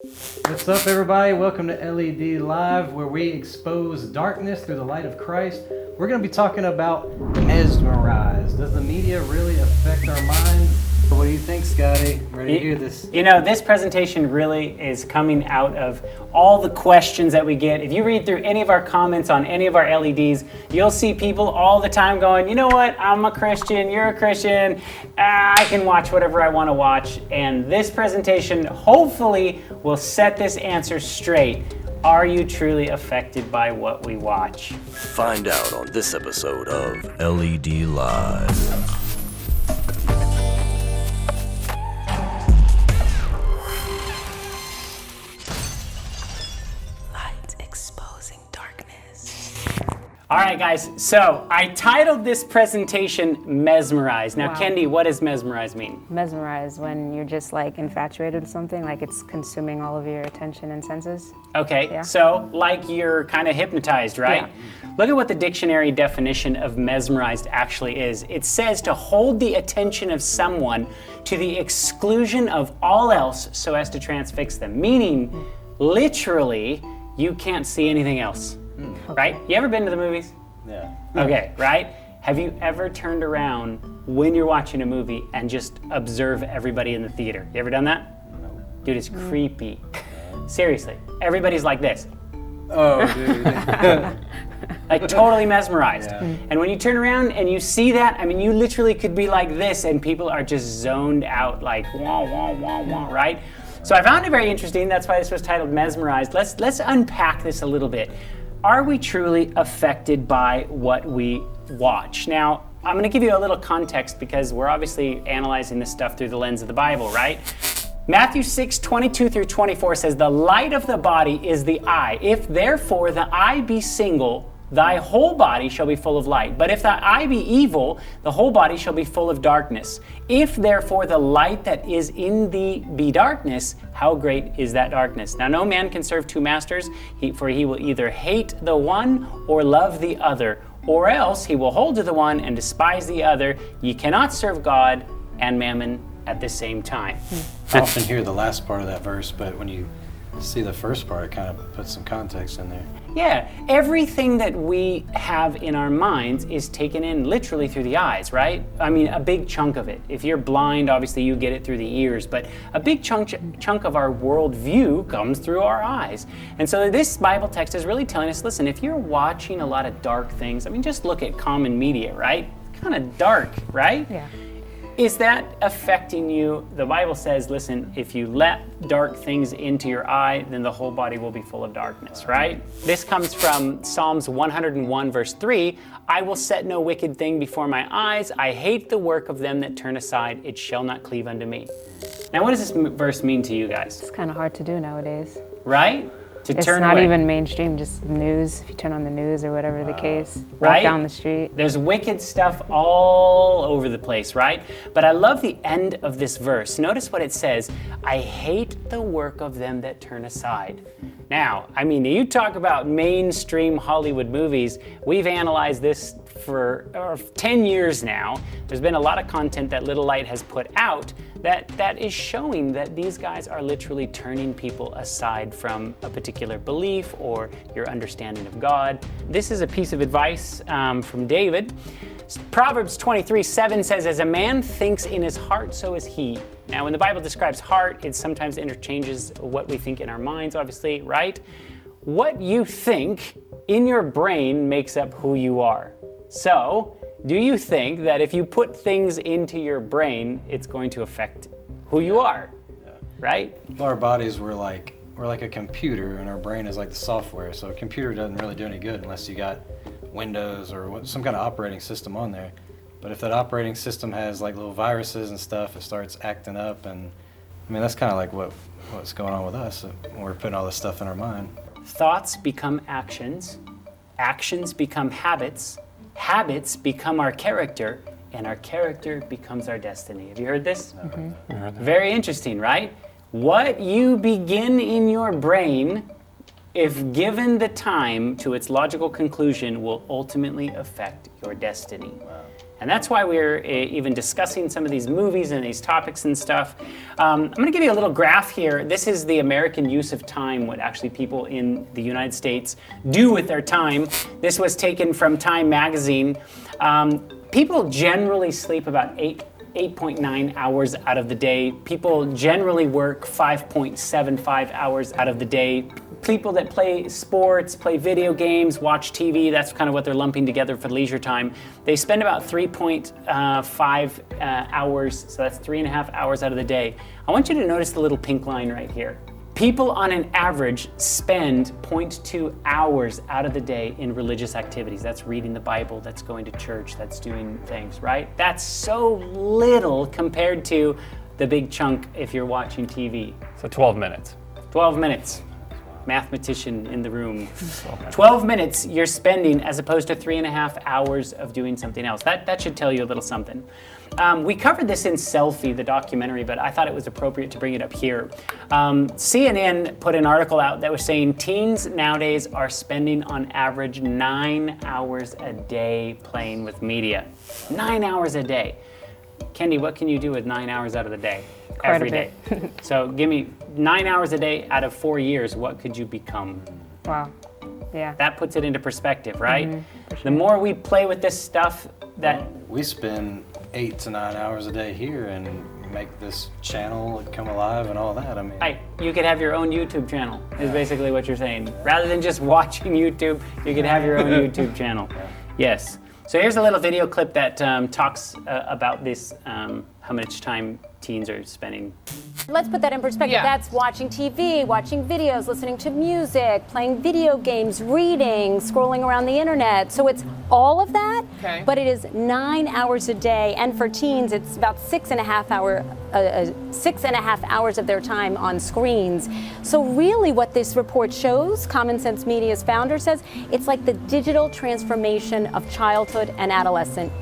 What's up, everybody? Welcome to LED Live, where we expose darkness through the light of Christ. We're going to be talking about Mesmerized. Does the media really affect our minds? What do you think, Scotty? Ready to hear this? You know, this presentation really is coming out of all the questions that we get. If you read through any of our comments on any of our LEDs, you'll see people all the time going, you know what, I'm a Christian, you're a Christian, I can watch whatever I want to watch. And this presentation hopefully will set this answer straight. Are you truly affected by what we watch? Find out on this episode of LED Live. All right, guys, so I titled this presentation Mesmerized. Now, Wow. Kendi, what does mesmerized mean? Mesmerized, when you're just like infatuated with something, like it's consuming all of your attention and senses. Okay, Yeah. so like you're kind of hypnotized, right? Yeah. Look at what the dictionary definition of mesmerized actually is. It says to hold the attention of someone to the exclusion of all else so as to transfix them, meaning literally you can't see anything else. Right? You ever been to the movies? Yeah. Okay, right? Have you ever turned around when you're watching a movie and just observe everybody in the theater? You ever done that? No. Dude, it's creepy. Seriously. Everybody's like this. Oh, dude. Like totally mesmerized. Yeah. And when you turn around and you see that, I mean, you literally could be like this and people are just zoned out like wah, wah, wah, wah, right? So I found it very interesting. That's why this was titled Mesmerized. Let's unpack this a little bit. Are we truly affected by what we watch? Now, I'm going to give you a little context because we're obviously analyzing this stuff through the lens of the Bible, right? Matthew 6:22 through 24 says, "The light of the body is the eye. If therefore the eye be single, thy whole body shall be full of light. But if thy eye be evil, the whole body shall be full of darkness. If therefore the light that is in thee be darkness, how great is that darkness? Now no man can serve two masters, for he will either hate the one or love the other, or else he will hold to the one and despise the other. Ye cannot serve God and mammon at the same time." I often hear the last part of that verse, but when you see the first part, it kind of puts some context in there. Yeah, everything that we have in our minds is taken in literally through the eyes, right? I mean, a big chunk of it. If you're blind, obviously you get it through the ears, but a big chunk of our worldview comes through our eyes. And so this Bible text is really telling us, listen, if you're watching a lot of dark things, I mean, just look at common media, right? Kind of dark, right? Yeah. Is that affecting you? The Bible says, listen, if you let dark things into your eye, then the whole body will be full of darkness, right? This comes from Psalms 101, verse 3. "I will set no wicked thing before my eyes. I hate the work of them that turn aside. It shall not cleave unto me." Now, what does this verse mean to you guys? It's kind of hard to do nowadays. Right? To It's turn not away. even mainstream, just news. If you turn on the news or whatever the case, walk Right? down the street. There's wicked stuff all over the place, right? But I love the end of this verse. Notice what it says, "I hate the work of them that turn aside." Now, I mean, you talk about mainstream Hollywood movies. We've analyzed this for 10 years now. There's been a lot of content that Little Light has put out that is showing that these guys are literally turning people aside from a particular belief or your understanding of God. This is a piece of advice from David. Proverbs 23:7 says, "As a man thinks in his heart, so is he." Now, when the Bible describes heart, it sometimes interchanges what we think in our minds, obviously, right? What you think in your brain makes up who you are. So, do you think that if you put things into your brain, it's going to affect who you are, right? Our bodies we're like a computer, and our brain is like the software. So a computer doesn't really do any good unless you got Windows or some kind of operating system on there. But if that operating system has like little viruses and stuff, it starts acting up. And I mean, that's kind of like what's going on with us when we're putting all this stuff in our mind. Thoughts become actions, actions become habits, habits become our character, and our character becomes our destiny. Have you heard this? Mm-hmm. Very interesting, right? What you begin in your brain, if given the time to its logical conclusion, will ultimately affect your destiny. Wow. And that's why we're even discussing some of these movies and these topics and stuff. I'm going to give you a little graph here. This is the American use of time, what actually people in the United States do with their time. This was taken from Time magazine. People generally sleep about 8.9 hours out of the day. People generally work 5.75 hours out of the day. People that play sports, play video games, watch TV, that's kind of what they're lumping together for leisure time. They spend about 3.5 hours, so that's 3.5 hours out of the day. I want you to notice the little pink line right here. People on an average spend 0.2 hours out of the day in religious activities. That's reading the Bible, that's going to church, that's doing things, right? That's so little compared to the big chunk if you're watching TV. So 12 minutes. 12 minutes. Mathematician in the room. 12 minutes you're spending as opposed to 3.5 hours of doing something else. That should tell you a little something. We covered this in Selfie, the documentary, but I thought it was appropriate to bring it up here. CNN put an article out that was saying teens nowadays are spending on average 9 hours a day playing with media. 9 hours a day. Kendi, what can you do with 9 hours out of the day? Quite Every a day. bit. So give me 9 hours a day out of 4 years, what could you become? Wow. Yeah. That puts it into perspective, right? For sure. The more we play with this stuff, that We spend 8 to 9 hours a day here and make this channel come alive and all that. I mean, you could have your own YouTube channel, is basically what you're saying. Rather than just watching YouTube, you could have your own YouTube channel. Yes. So here's a little video clip that talks about this, how much time teens are spending. Let's put that in perspective. Yeah. That's watching TV, watching videos, listening to music, playing video games, reading, scrolling around the internet. So it's all of that, Okay. but it is 9 hours a day. And for teens, it's about 6.5 hours of their time on screens. So really what this report shows, Common Sense Media's founder says, it's like the digital transformation of childhood and adolescence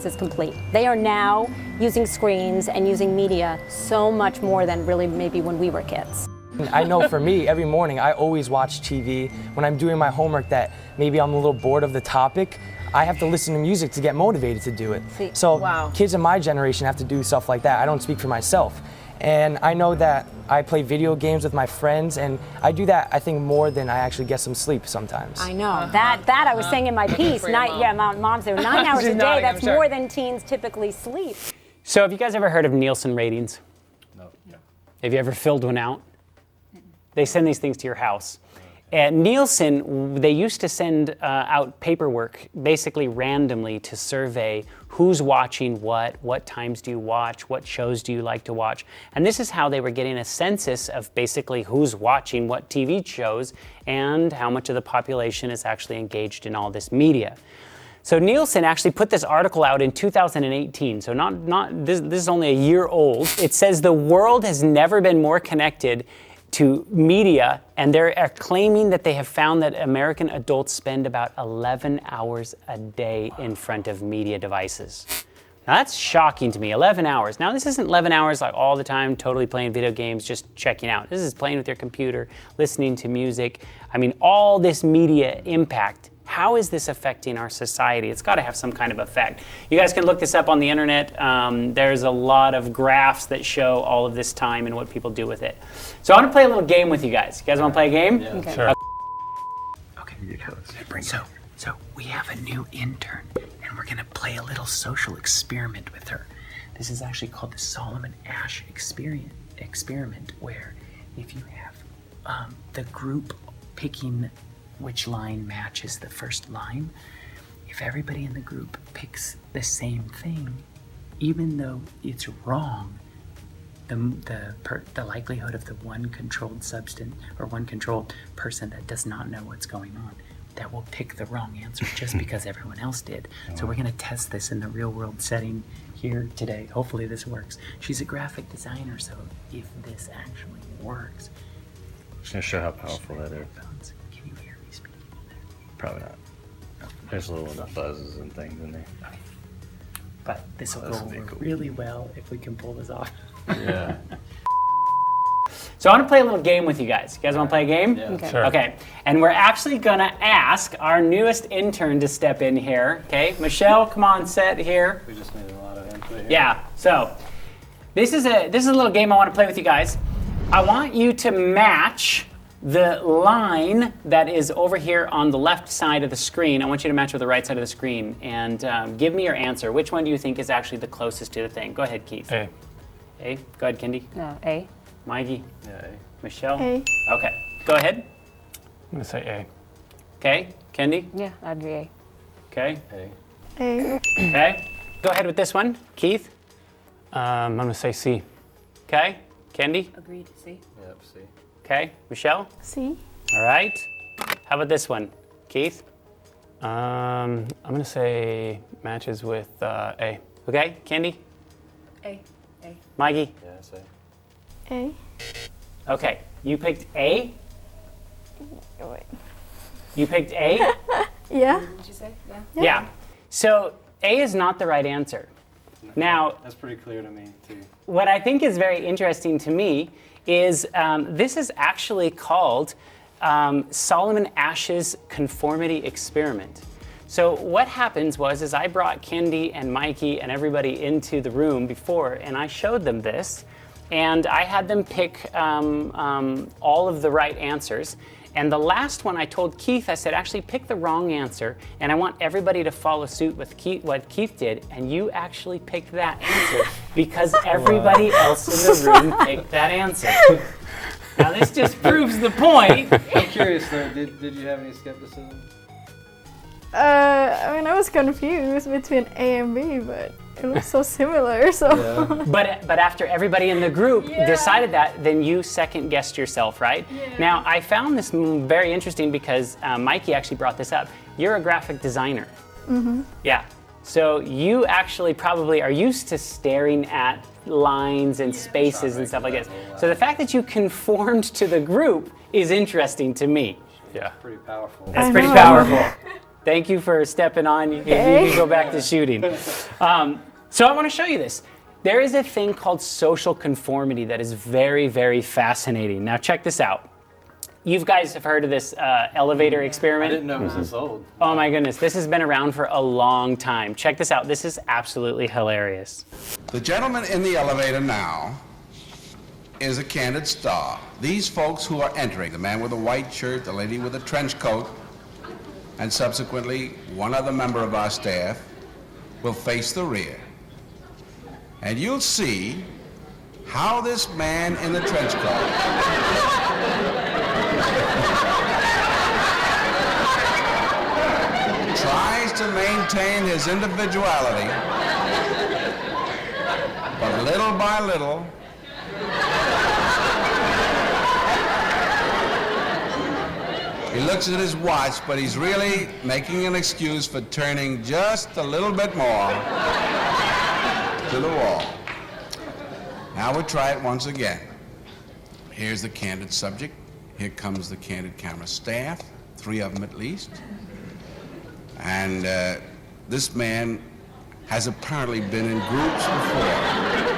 is complete. They are now using screens and using media so much more than really maybe when we were kids. I know for me, every morning I always watch TV. When I'm doing my homework that maybe I'm a little bored of the topic, I have to listen to music to get motivated to do it. See, So wow. kids in my generation have to do stuff like that. I don't speak for myself. And I know that I play video games with my friends, and I do that, I think, more than I actually get some sleep sometimes. I know. That I was saying in my piece. For your mom. Yeah, mom's there. 9 hours She's a day, nodding, I'm that's sure. more than teens typically sleep. So have you guys ever heard of Nielsen ratings? no. Have you ever filled one out? They send these things to your house. At Nielsen, they used to send out paperwork basically randomly to survey who's watching what times do you watch, what shows do you like to watch. And this is how they were getting a census of basically who's watching what TV shows and how much of the population is actually engaged in all this media. So Nielsen actually put this article out in 2018, so this is only a year old. It says the world has never been more connected to media, and they're claiming that they have found that American adults spend about 11 hours a day in front of media devices. Now that's shocking to me, 11 hours. Now this isn't 11 hours like all the time, totally playing video games, just checking out. This is playing with your computer, listening to music. I mean, all this media impact. How is this affecting our society? It's got to have some kind of effect. You guys can look this up on the internet. There's a lot of graphs that show all of this time and what people do with it. So I want to play a little game with you guys. You guys want to play a game? Yeah. Okay. Sure. Okay. So we have a new intern, and we're gonna play a little social experiment with her. This is actually called the Solomon Asch experiment, where if you have the group picking which line matches the first line, if everybody in the group picks the same thing, even though it's wrong, the likelihood of the one controlled substance or one controlled person that does not know what's going on, that will pick the wrong answer just because everyone else did. So we're gonna test this in the real world setting here today. Hopefully this works. She's a graphic designer, so if this actually works, Just gonna show how powerful that is. can you hear me speaking in there? Probably not. There's little buzzes and things in there. But this will This go will be over cool. really well if we can pull this off. Yeah. So I want to play a little game with you guys. You guys want to play a game? Yeah. Okay. Sure. Okay, and we're actually gonna ask our newest intern to step in here. Okay, Michelle, come on, set here. We just need a lot of input here. Yeah. So this is a little game I want to play with you guys. I want you to match the line that is over here on the left side of the screen. I want you to match with the right side of the screen and give me your answer. Which one do you think is actually the closest to the thing? Go ahead, Keith. A. A. Go ahead, Kendi. A. Mikey. Yeah. Michelle. A. Okay. Go ahead. I'm gonna say A. Okay. Kendi. Yeah, I'd agree A. Okay. A. A. Okay. Go ahead with this one, Keith. I'm gonna say C. Okay. Kendi. Agreed, C. Yep. C. Okay. Michelle. C. All right. How about this one, Keith? I'm gonna say matches with A. Okay. Kendi. A. A. Mikey. Yeah. That's A. A. Okay. You picked A. Oh, wait. You picked A. Yeah. Did you say? Yeah. Yeah. So A is not the right answer. Now, That's pretty clear to me too. what I think is very interesting to me is this is actually called Solomon Asch's conformity experiment. So what happens was I brought Kendi and Mikey and everybody into the room before, and I showed them this, and I had them pick all of the right answers. And the last one I told Keith, I said, actually pick the wrong answer, and I want everybody to follow suit with what Keith did, and you actually picked that answer because everybody else in the room picked that answer. Now this just proves the point. I'm curious though. Did you have any skepticism? I mean, I was confused between A and B, but it looks so similar, so. Yeah. But after everybody in the group decided that, then you second guessed yourself, right? Yeah. Now I found this very interesting because Mikey actually brought this up. You're a graphic designer. Mm-hmm. Yeah. So you actually probably are used to staring at lines and spaces and stuff like this. So the fact that you conformed to the group is interesting to me. Yeah. Pretty powerful. That's I pretty know. powerful. Thank you for stepping on. You Okay. can go back to shooting. So I want to show you this. There is a thing called social conformity that is very, very fascinating. Now check this out. You guys have heard of this elevator I experiment? didn't know it was this old. Oh my goodness, this has been around for a long time. Check this out. This is absolutely hilarious. The gentleman in the elevator now is a candid star. These folks who are entering, the man with the white shirt, the lady with the trench coat, and subsequently one other member of our staff, will face the rear. And you'll see how this man in the trench coat tries to maintain his individuality, but little by little, he looks at his watch, but he's really making an excuse for turning just a little bit more to the wall. Now we'll try it once again. Here's the candid subject. Here comes the candid camera staff, 3 of them at least. And this man has apparently been in groups before.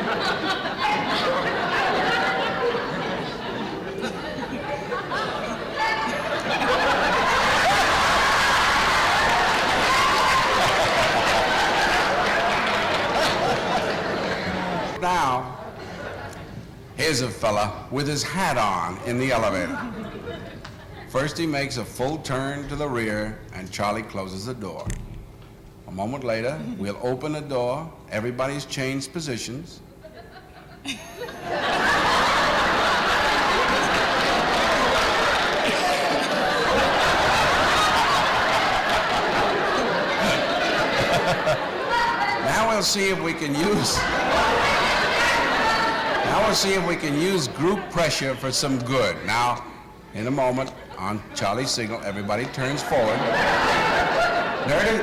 Now, here's a fella with his hat on in the elevator. First he makes a full turn to the rear and Charlie closes the door. A moment later, we'll open the door, everybody's changed positions. Now we'll see if we can use group pressure for some good. Now, in a moment, on Charlie's signal, everybody turns forward.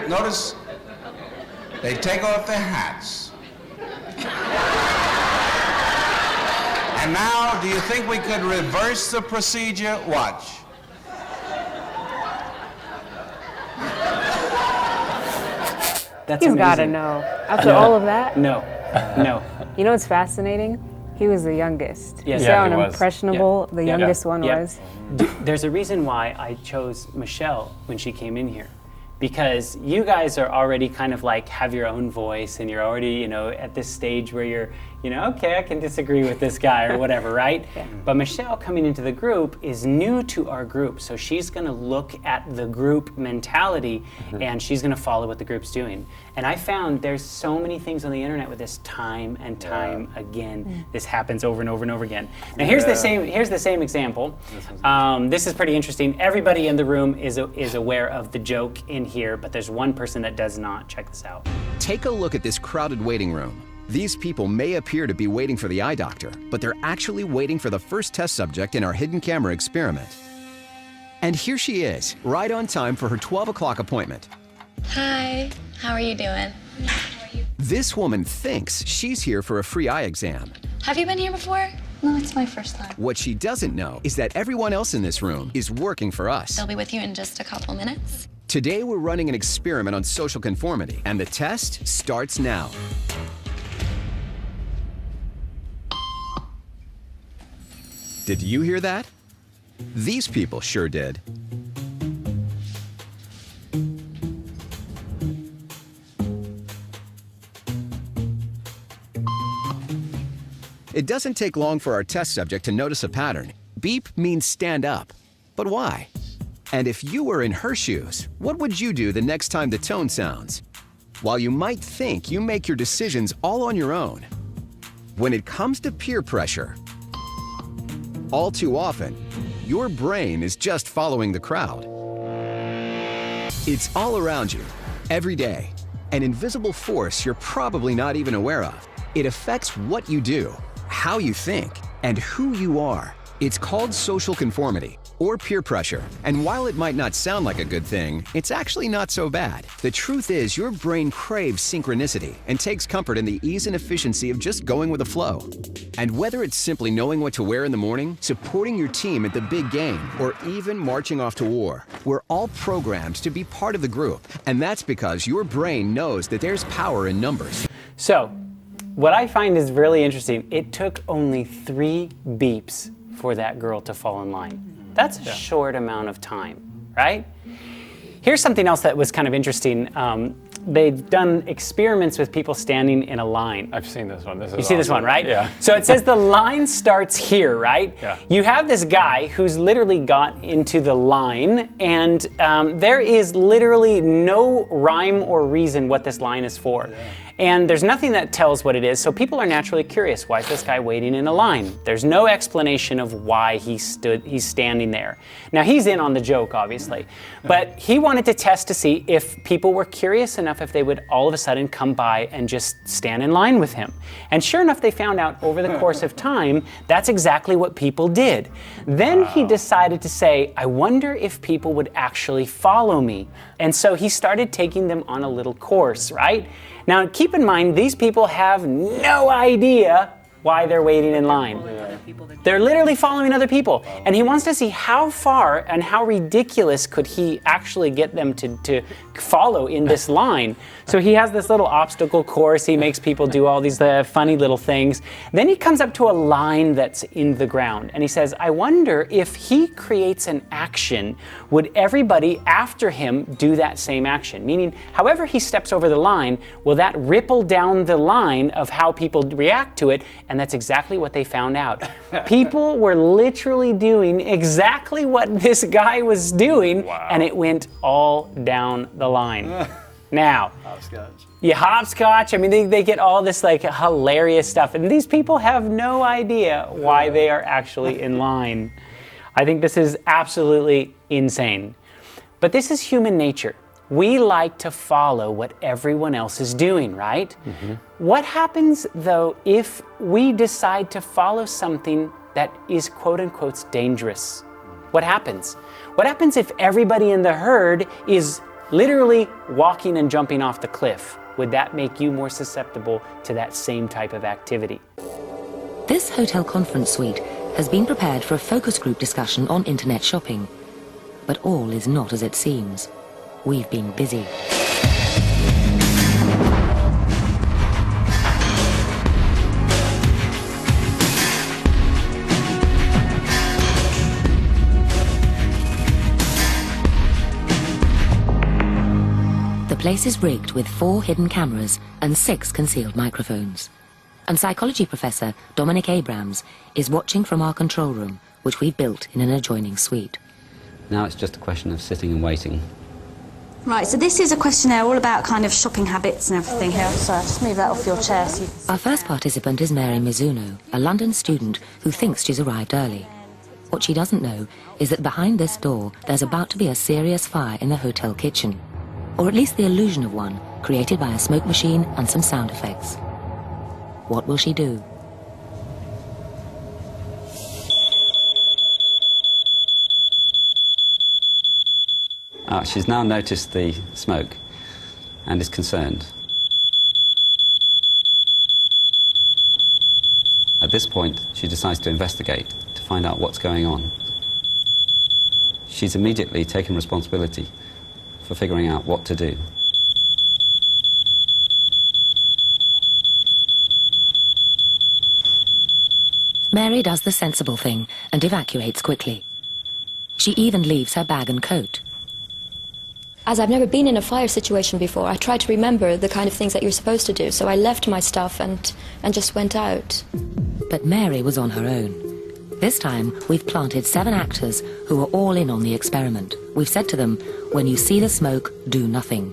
Notice they take off their hats. And now, do you think we could reverse the procedure? Watch. That's You've got to amazing. know. After all of that, No, no. you know what's fascinating? He was the youngest. Yes. You Yeah, see he how was. impressionable the youngest one Yeah. was? There's a reason why I chose Michelle when she came in here. Because you guys are already kind of like have your own voice and you're already, you know, at this stage where you're, you know, okay, I can disagree with this guy or whatever, right? But Michelle coming into the group is new to our group. So she's going to look at the group mentality and she's going to follow what the group's doing. And I found there's so many things on the internet with this time and time again. This happens over and over and over again. Now here's the same example. This is pretty interesting. Everybody in the room is aware of the joke in here, but there's one person that does not. Check this out. Take a look at this crowded waiting room. These people may appear to be waiting for the eye doctor, but they're actually waiting for the first test subject in our hidden camera experiment. And here she is, right on time for her 12 o'clock appointment. Hi, how are you doing? This woman thinks she's here for a free eye exam. Have you been here before? No, it's my first time. What she doesn't know is that everyone else in this room is working for us. They'll be with you in just a couple minutes. Today we're running an experiment on social conformity, and the test starts now. Did you hear that? These people sure did. It doesn't take long for our test subject to notice a pattern. Beep means stand up. But why? And if you were in her shoes, what would you do the next time the tone sounds? While you might think you make your decisions all on your own, when it comes to peer pressure, all too often, your brain is just following the crowd. It's all around you, every day, an invisible force you're probably not even aware of. It affects what you do, how you think, and who you are. It's called social conformity, or peer pressure. And while it might not sound like a good thing, it's actually not so bad. The truth is, your brain craves synchronicity and takes comfort in the ease and efficiency of just going with the flow. And whether it's simply knowing what to wear in the morning, supporting your team at the big game, or even marching off to war, we're all programmed to be part of the group. And that's because your brain knows that there's power in numbers. So, what I find is really interesting, it took only 3 beeps for that girl to fall in line. That's a short amount of time, right? Here's something else that was kind of interesting. They've done experiments with people standing in a line. I've seen this one. You see this one, right? Yeah. So it says the line starts here, right? Yeah. You have this guy who's literally got into the line, and there is literally no rhyme or reason what this line is for. Yeah. And there's nothing that tells what it is, so people are naturally curious. Why is this guy waiting in a line? There's no explanation of why he's standing there. Now, he's in on the joke, obviously, but he wanted to test to see if people were curious enough if they would all of a sudden come by and just stand in line with him. And sure enough, they found out over the course of time, that's exactly what people did. Then he decided to say, I wonder if people would actually follow me. And so he started taking them on a little course, right? Now, keep in mind, these people have no idea why they're waiting in line. They're literally following other people. And he wants to see how far and how ridiculous could he actually get them to follow in this line. So he has this little obstacle course. He makes people do all these funny little things. Then he comes up to a line that's in the ground. And he says, I wonder if he creates an action, would everybody after him do that same action? Meaning, however he steps over the line, will that ripple down the line of how people react to it? And that's exactly what they found out. People were literally doing exactly what this guy was doing, and it went all down the line. Now, Hopscotch. Yeah, hopscotch. I mean, they get all this like hilarious stuff, and these people have no idea why they are actually in line. I think this is absolutely insane. But this is human nature. We like to follow what everyone else is doing, right? Mm-hmm. What happens, though, if we decide to follow something that is quote-unquote dangerous? What happens? What happens if everybody in the herd is literally walking and jumping off the cliff? Would that make you more susceptible to that same type of activity? This hotel conference suite has been prepared for a focus group discussion on internet shopping. But all is not as it seems. We've been busy. place is rigged with 4 hidden cameras and 6 concealed microphones. And psychology professor Dominic Abrams is watching from our control room, which we've built in an adjoining suite. Now it's just a question of sitting and waiting. Right, so this is a questionnaire all about kind of shopping habits and everything here. So just move that off your chair so you can see. Our first participant is Mary Mizuno, a London student who thinks she's arrived early. What she doesn't know is that behind this door there's about to be a serious fire in the hotel kitchen. Or at least the illusion of one, created by a smoke machine and some sound effects. What will she do? She's now noticed the smoke and is concerned. At this point, she decides to investigate, to find out what's going on. She's immediately taken responsibility for figuring out what to do. Mary does the sensible thing and evacuates quickly. She even leaves her bag and coat. As I've never been in a fire situation before, I tried to remember the kind of things that you're supposed to do, so I left my stuff and just went out. But Mary was on her own. This time, we've planted 7 actors who are all in on the experiment. We've said to them, when you see the smoke, do nothing.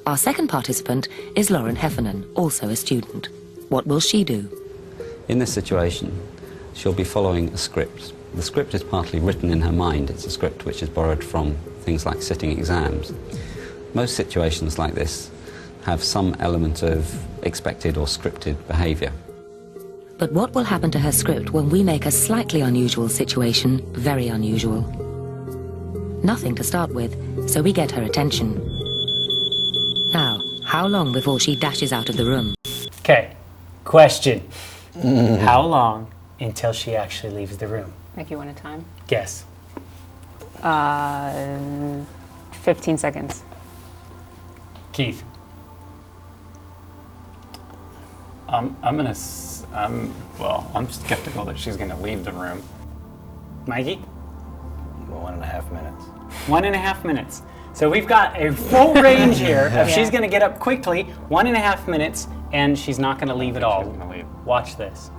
Our second participant is Lauren Heffernan, also a student. What will she do? In this situation, she'll be following a script. The script is partly written in her mind. It's a script which is borrowed from things like sitting exams. Most situations like this have some element of expected or scripted behaviour. But what will happen to her script when we make a slightly unusual situation very unusual? Nothing to start with, so we get her attention. Now, how long before she dashes out of the room? Okay, question. How long until she actually leaves the room? Like, you want a time? Guess. 15 seconds. Keith. I'm skeptical that she's gonna leave the room. Mikey? 1.5 minutes. 1.5 minutes. So we've got a full range here of she's gonna get up quickly, 1.5 minutes, and she's not gonna leave at all. She's gonna leave. Watch this.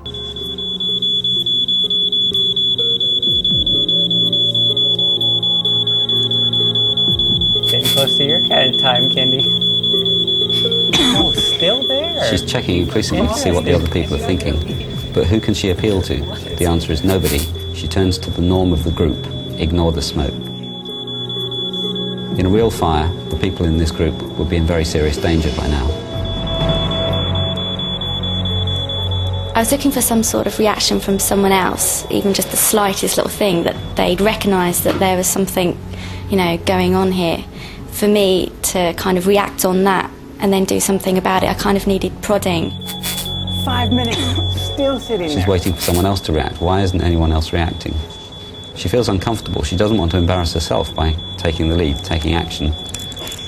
Getting close to your time, Kendi. Oh, still there. She's checking increasingly to see what the other people are thinking. But who can she appeal to? The answer is nobody. She turns to the norm of the group. Ignore the smoke. In a real fire, the people in this group would be in very serious danger by now. I was looking for some sort of reaction from someone else, even just the slightest little thing, that they'd recognise that there was something, going on here. For me to kind of react on that and then do something about it, I kind of needed prodding. 5 minutes, still sitting there. She's waiting for someone else to react. Why isn't anyone else reacting? She feels uncomfortable. She doesn't want to embarrass herself by taking the lead, taking action.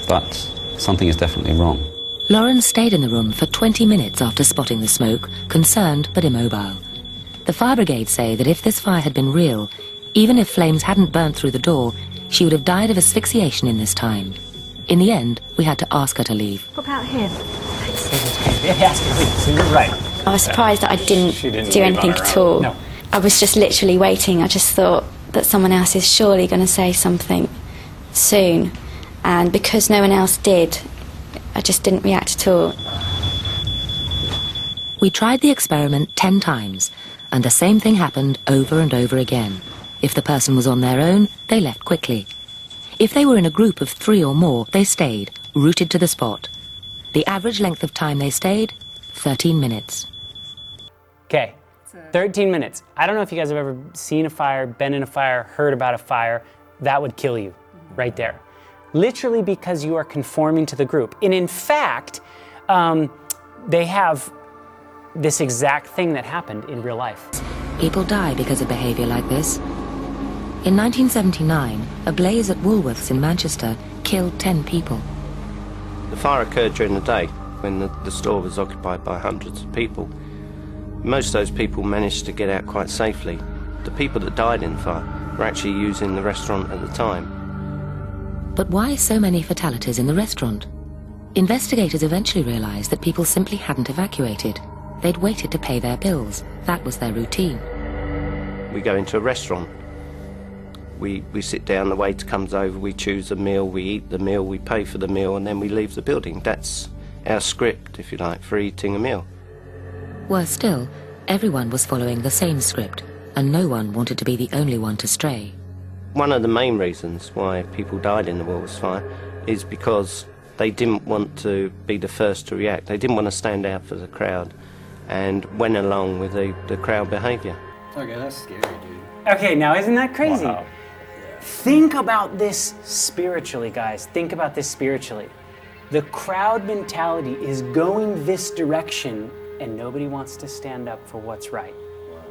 But something is definitely wrong. Lauren stayed in the room for 20 minutes after spotting the smoke, concerned but immobile. The fire brigade say that if this fire had been real, even if flames hadn't burnt through the door, she would have died of asphyxiation in this time. In the end, we had to ask her to leave. What about him? So you're right. I was surprised that I didn't do anything at all. No. I was just literally waiting. I just thought that someone else is surely going to say something soon. And because no one else did, I just didn't react at all. We tried the experiment 10 times, and the same thing happened over and over again. If the person was on their own, they left quickly. If they were in a group of 3 or more, they stayed, rooted to the spot. The average length of time they stayed, 13 minutes. Okay, 13 minutes. I don't know if you guys have ever seen a fire, been in a fire, heard about a fire. That would kill you right there. Literally because you are conforming to the group. And in fact, they have this exact thing that happened in real life. People die because of behaviour like this. In 1979, a blaze at Woolworths in Manchester killed 10 people. The fire occurred during the day when the store was occupied by hundreds of people. Most of those people managed to get out quite safely. The people that died in the fire were actually using the restaurant at the time. But why so many fatalities in the restaurant? Investigators eventually realized that people simply hadn't evacuated. They'd waited to pay their bills. That was their routine. We go into a restaurant. We sit down, the waiter comes over, we choose a meal, we eat the meal, we pay for the meal, and then we leave the building. That's our script, if you like, for eating a meal. Worse still, everyone was following the same script, and no one wanted to be the only one to stray. One of the main reasons why people died in the Walrus fire is because they didn't want to be the first to react. They didn't want to stand out for the crowd and went along with the crowd behaviour. Okay, that's scary, dude. Okay, now isn't that crazy? Wow. Think about this spiritually, guys. Think about this spiritually. The crowd mentality is going this direction, and nobody wants to stand up for what's right.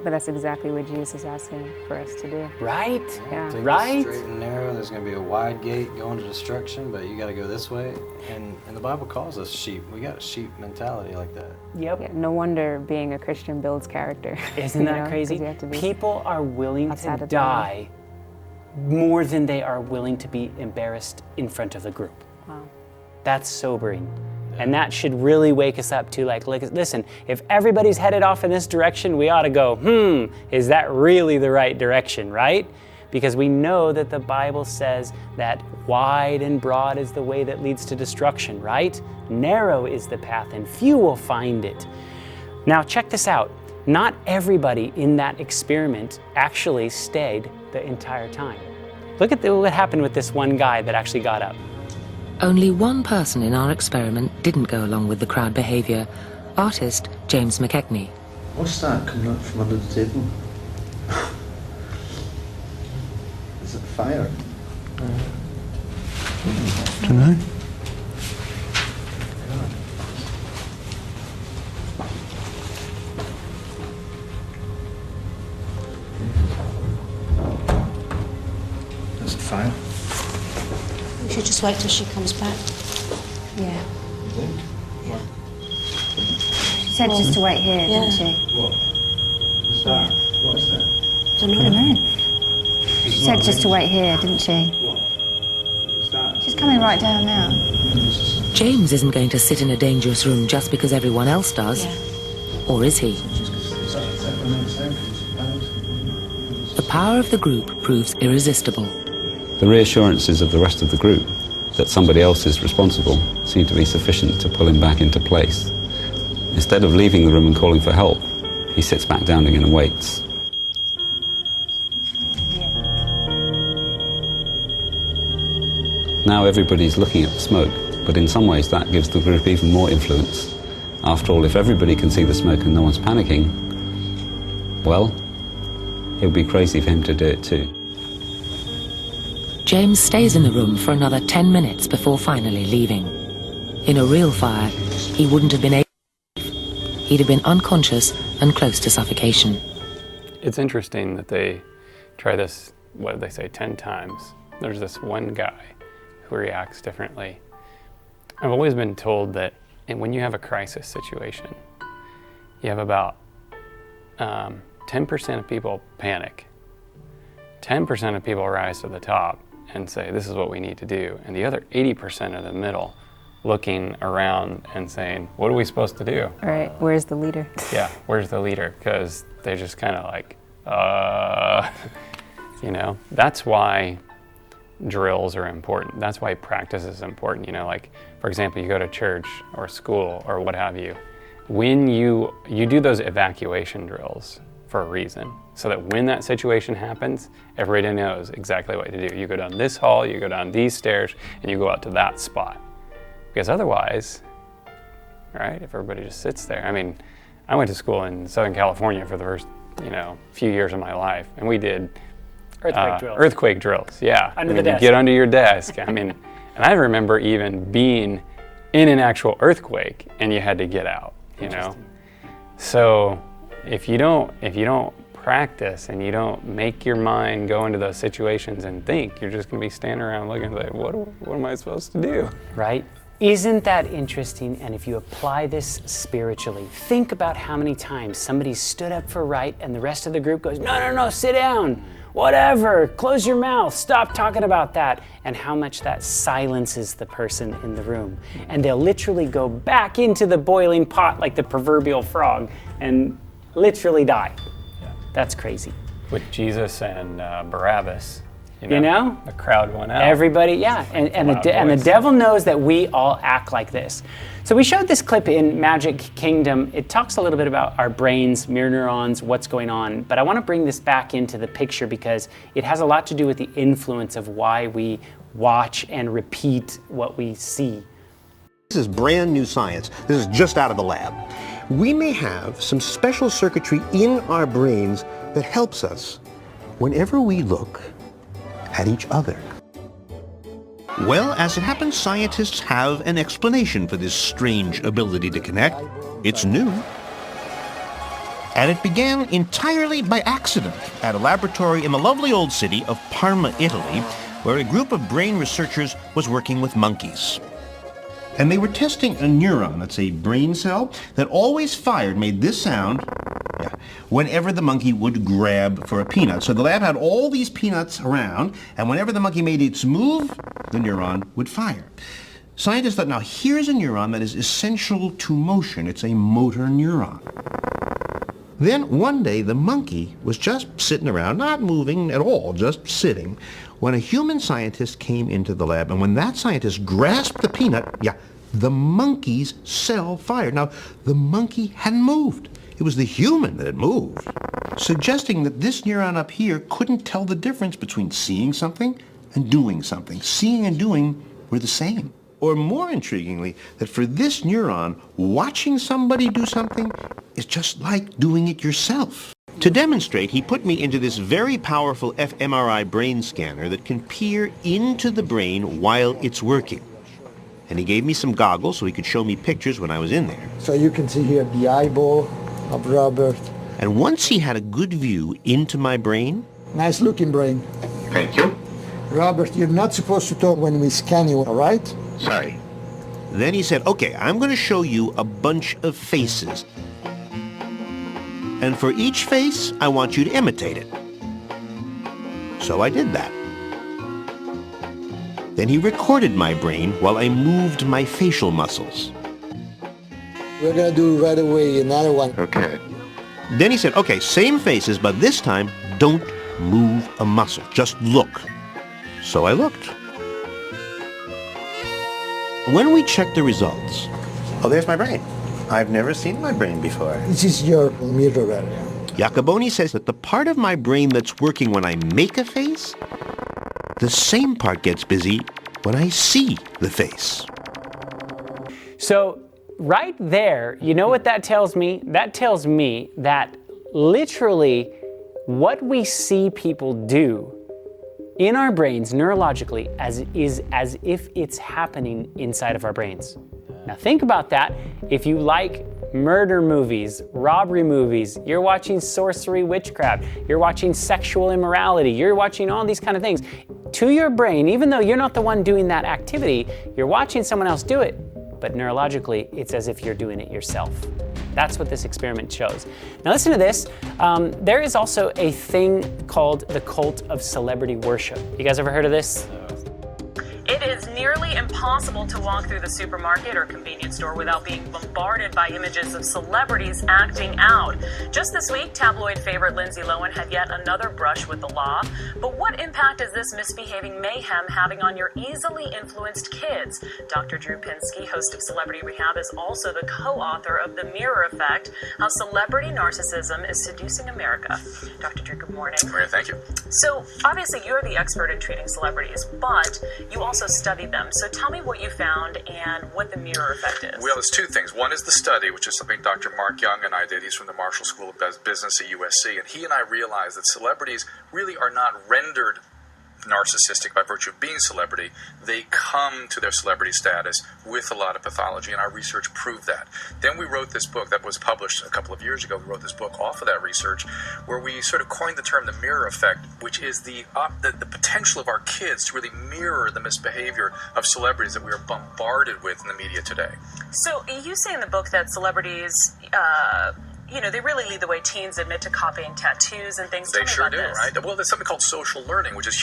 But that's exactly what Jesus is asking for us to do. Right? Yeah. Take Right? the straight and narrow. There's going to be a wide gate going to destruction, but you got to go this way. And the Bible calls us sheep. We got a sheep mentality like that. Yep. Yeah, no wonder being a Christian builds character. Isn't that crazy? You have to be People are willing outside to of the norm. die more than they are willing to be embarrassed in front of the group. Wow. That's sobering. And that should really wake us up to, like, listen, if everybody's headed off in this direction, we ought to go, is that really the right direction, right? Because we know that the Bible says that wide and broad is the way that leads to destruction, right? Narrow is the path, and few will find it. Now, check this out. Not everybody in that experiment actually stayed the entire time. Look at what happened with this one guy that actually got up. Only one person in our experiment didn't go along with the crowd behavior, artist James McKechnie. What's that coming up from under the table? Is it fire? Don't know. That's fire. We should just wait till she comes back. Yeah. She said just to wait here, didn't she? What? What's that? What is that? I don't know. She said just to wait here, didn't she? What's that? She's coming right down now. James isn't going to sit in a dangerous room just because everyone else does. Yeah. Or is he? The power of the group proves irresistible. The reassurances of the rest of the group that somebody else is responsible seem to be sufficient to pull him back into place. Instead of leaving the room and calling for help, he sits back down again and waits. Now everybody's looking at the smoke, but in some ways that gives the group even more influence. After all, if everybody can see the smoke and no one's panicking, well, it would be crazy for him to do it too. James stays in the room for another 10 minutes before finally leaving. In a real fire, he wouldn't have been able to leave. He'd have been unconscious and close to suffocation. It's interesting that they try this, what did they say, 10 times. There's this one guy who reacts differently. I've always been told that when you have a crisis situation, you have about 10% of people panic. 10% of people rise to the top and say, this is what we need to do. And the other 80% of the middle looking around and saying, what are we supposed to do? All right, where's the leader? Yeah, where's the leader? Because they're just kind of like, you know, that's why drills are important. That's why practice is important. You know, like, for example, you go to church or school or what have you. When you do those evacuation drills for a reason, so that when that situation happens, everybody knows exactly what to do. You go down this hall, you go down these stairs, and you go out to that spot. Because otherwise, right, if everybody just sits there. I mean, I went to school in Southern California for the first, few years of my life, and we did earthquake drills, yeah. Under the desk. You get under your desk. I mean, and I remember even being in an actual earthquake, and you had to get out, you know. So if you don't practice and you don't make your mind go into those situations and think, you're just going to be standing around looking like, what am I supposed to do? Right? Isn't that interesting? And if you apply this spiritually, think about how many times somebody stood up for right and the rest of the group goes, no, sit down. whatever, close your mouth, stop talking about that, and how much that silences the person in the room. And they'll literally go back into the boiling pot like the proverbial frog and literally die. Yeah. That's crazy. With Jesus and Barabbas, you know? The crowd went out. Everybody, yeah. And the devil knows that we all act like this. So we showed this clip in Magic Kingdom. It talks a little bit about our brains, mirror neurons, what's going on. But I want to bring this back into the picture because it has a lot to do with the influence of why we watch and repeat what we see. This is brand new science. This is just out of the lab. We may have some special circuitry in our brains that helps us whenever we look at each other. Well, as it happens, scientists have an explanation for this strange ability to connect. It's new. And it began entirely by accident at a laboratory in the lovely old city of Parma, Italy, where a group of brain researchers was working with monkeys. And they were testing a neuron, that's a brain cell, that always fired, made this sound, whenever the monkey would grab for a peanut. So the lab had all these peanuts around, and whenever the monkey made its move, the neuron would fire. Scientists thought, now here's a neuron that is essential to motion. It's a motor neuron. Then one day the monkey was just sitting around, not moving at all, just sitting, when a human scientist came into the lab. And when that scientist grasped the peanut, the monkey's cell fired. Now, the monkey hadn't moved. It was the human that had moved, suggesting that this neuron up here couldn't tell the difference between seeing something and doing something. Seeing and doing were the same. Or more intriguingly, that for this neuron, watching somebody do something is just like doing it yourself. To demonstrate, he put me into this very powerful fMRI brain scanner that can peer into the brain while it's working. And he gave me some goggles so he could show me pictures when I was in there. So you can see here the eyeball of Robert. And once he had a good view into my brain... Nice looking brain. Thank you. Robert, you're not supposed to talk when we scan you, all right? Sorry. Then he said, okay, I'm going to show you a bunch of faces. And for each face, I want you to imitate it. So I did that. Then he recorded my brain while I moved my facial muscles. We're going to do right away another one. Okay. Then he said, okay, same faces, but this time, don't move a muscle. Just look. So I looked. When we checked the results, oh, there's my brain. I've never seen my brain before. This is your mirror area. Jacoboni says that the part of my brain that's working when I make a face, the same part gets busy when I see the face. So right there, you know what that tells me? That tells me that literally what we see people do in our brains neurologically is as if it's happening inside of our brains. Now think about that. If you like murder movies, robbery movies, you're watching sorcery, witchcraft, you're watching sexual immorality, you're watching all these kind of things. To your brain, even though you're not the one doing that activity, you're watching someone else do it, but neurologically, it's as if you're doing it yourself. That's what this experiment shows. Now listen to this. There is also a thing called the cult of celebrity worship. You guys ever heard of this? It is nearly impossible to walk through the supermarket or convenience store without being bombarded by images of celebrities acting out. Just this week, tabloid favorite Lindsay Lohan had yet another brush with the law. But what impact is this misbehaving mayhem having on your easily influenced kids? Dr. Drew Pinsky, host of Celebrity Rehab, is also the co-author of The Mirror Effect, How Celebrity Narcissism is Seducing America. Dr. Drew, good morning. Good morning, thank you. So, obviously you're the expert in treating celebrities, but you also studied them. So tell me what you found and what the mirror effect is. Well, there's two things. One is the study, which is something Dr. Mark Young and I did. He's from the Marshall School of Business at USC, and he and I realized that celebrities really are not rendered narcissistic by virtue of being a celebrity. They come to their celebrity status with a lot of pathology, and our research proved that. Then we wrote this book that was published a couple of years ago. We wrote this book off of that research, where we sort of coined the term the mirror effect, which is the potential of our kids to really mirror the misbehavior of celebrities that we are bombarded with in the media today. So you say in the book that celebrities you know, they really lead the way. Teens admit to copying tattoos and things. They sure do, right? Well, there's something called social learning, which is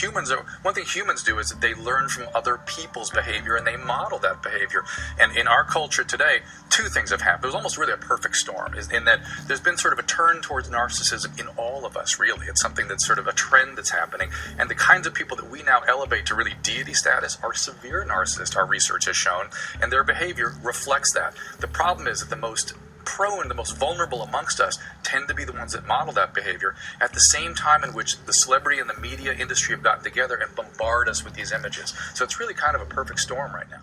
one thing humans do is that they learn from other people's behavior and they model that behavior. And in our culture today, two things have happened. It was almost really a perfect storm, in that there's been sort of a turn towards narcissism in all of us, really. It's something that's sort of a trend that's happening. And the kinds of people that we now elevate to really deity status are severe narcissists, our research has shown, and their behavior reflects that. The problem is that the most prone, the most vulnerable amongst us tend to be the ones that model that behavior at the same time in which the celebrity and the media industry have gotten together and bombard us with these images. So it's really kind of a perfect storm right now.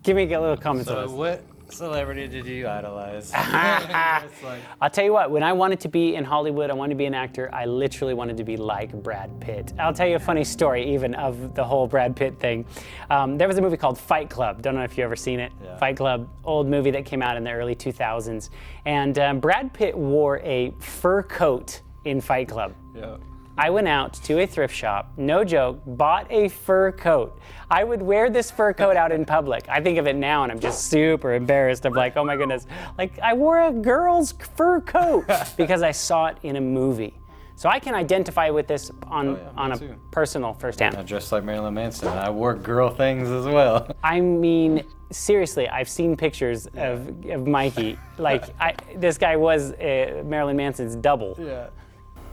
Give me a little comment So on this. what celebrity did you idolize? I'll tell you what, when I wanted to be in Hollywood, I wanted to be an actor, I literally wanted to be like Brad Pitt. I'll tell you a funny story even of the whole Brad Pitt thing. There was a movie called Fight Club. Don't know if you've ever seen it. Yeah. Fight Club, old movie that came out in the early 2000s. And Brad Pitt wore a fur coat in Fight Club. Yeah. I went out to a thrift shop, no joke, bought a fur coat. I would wear this fur coat out in public. I think of it now and I'm just super embarrassed. I'm like, oh my goodness. Like, I wore a girl's fur coat because I saw it in a movie. So I can identify with this on a personal firsthand. I dressed like Marilyn Manson. I wore girl things as well. I mean, seriously, I've seen pictures of Mikey. Like, this guy was Marilyn Manson's double. Yeah.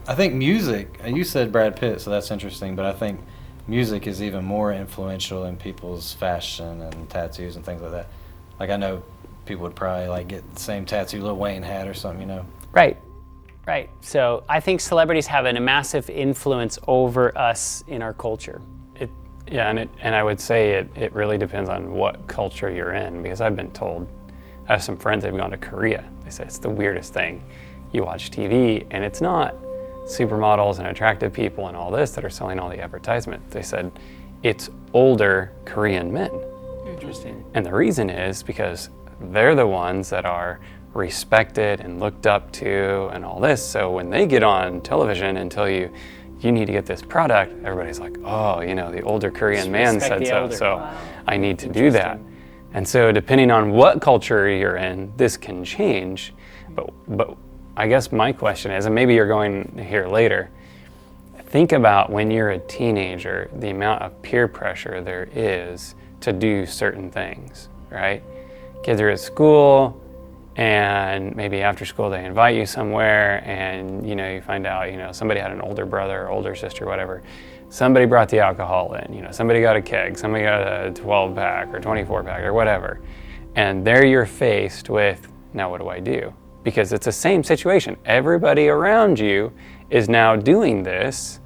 I think music, you said Brad Pitt, so that's interesting, but I think music is even more influential in people's fashion and tattoos and things like that. Like, I know people would probably like get the same tattoo Lil Wayne had or something, you know? Right. Right. So I think celebrities have a massive influence over us in our culture. And I would say it really depends on what culture you're in, because I've been told, I have some friends that have gone to Korea. They say it's the weirdest thing. You watch TV and it's not supermodels and attractive people and all this that are selling all the advertisements. They said it's older Korean men. Interesting. And the reason is because they're the ones that are respected and looked up to and all this. So when they get on television and tell you, you need to get this product, everybody's like, oh, you know, the older Korean man said so, so I need to do that. And so depending on what culture you're in, this can change. But I guess my question is, and maybe you're going here later, think about when you're a teenager, the amount of peer pressure there is to do certain things, right? Kids are at school, and maybe after school they invite you somewhere, and you know, you find out, you know, somebody had an older brother or older sister, whatever. Somebody brought the alcohol in, you know, somebody got a keg, somebody got a 12-pack or 24-pack or whatever. And there you're faced with, now what do I do? Because it's the same situation. Everybody around you is now doing this.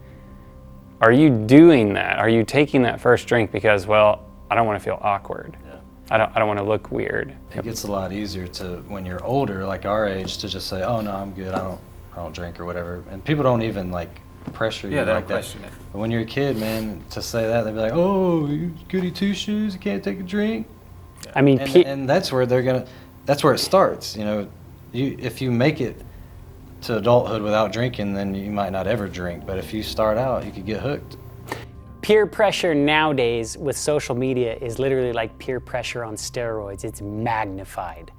Are you doing that? Are you taking that first drink because, well, I don't want to feel awkward. Yeah. I don't want to look weird. It gets a lot easier to, when you're older, like our age, to just say, oh no, I'm good, I don't drink or whatever. And people don't even like pressure you like that. But when you're a kid, man, to say that, they'd be like, oh, you goody two shoes, you can't take a drink. I mean, and that's where that's where it starts, you know. If you make it to adulthood without drinking, then you might not ever drink. But if you start out, you could get hooked. Peer pressure nowadays with social media is literally like peer pressure on steroids. It's magnified.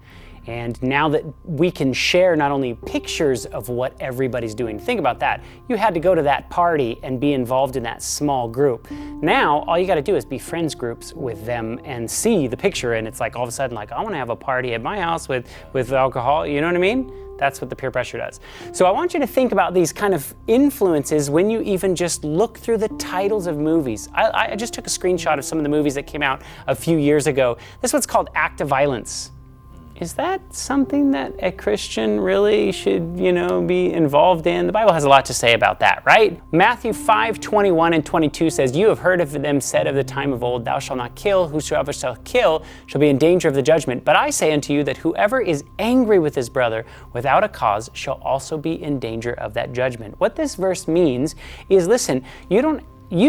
And now that we can share not only pictures of what everybody's doing, think about that. You had to go to that party and be involved in that small group. Now, all you gotta do is be friends groups with them and see the picture, and it's like all of a sudden like, I wanna have a party at my house with alcohol, you know what I mean? That's what the peer pressure does. So I want you to think about these kind of influences when you even just look through the titles of movies. I just took a screenshot of some of the movies that came out a few years ago. This one's called Act of Violence. Is that something that a Christian really should, you know, be involved in? The Bible has a lot to say about that, right? Matthew 5:21 and 22 says, you have heard of them said of the time of old, thou shalt not kill, whosoever shall kill shall be in danger of the judgment. But I say unto you that whoever is angry with his brother without a cause shall also be in danger of that judgment. What this verse means is, listen, you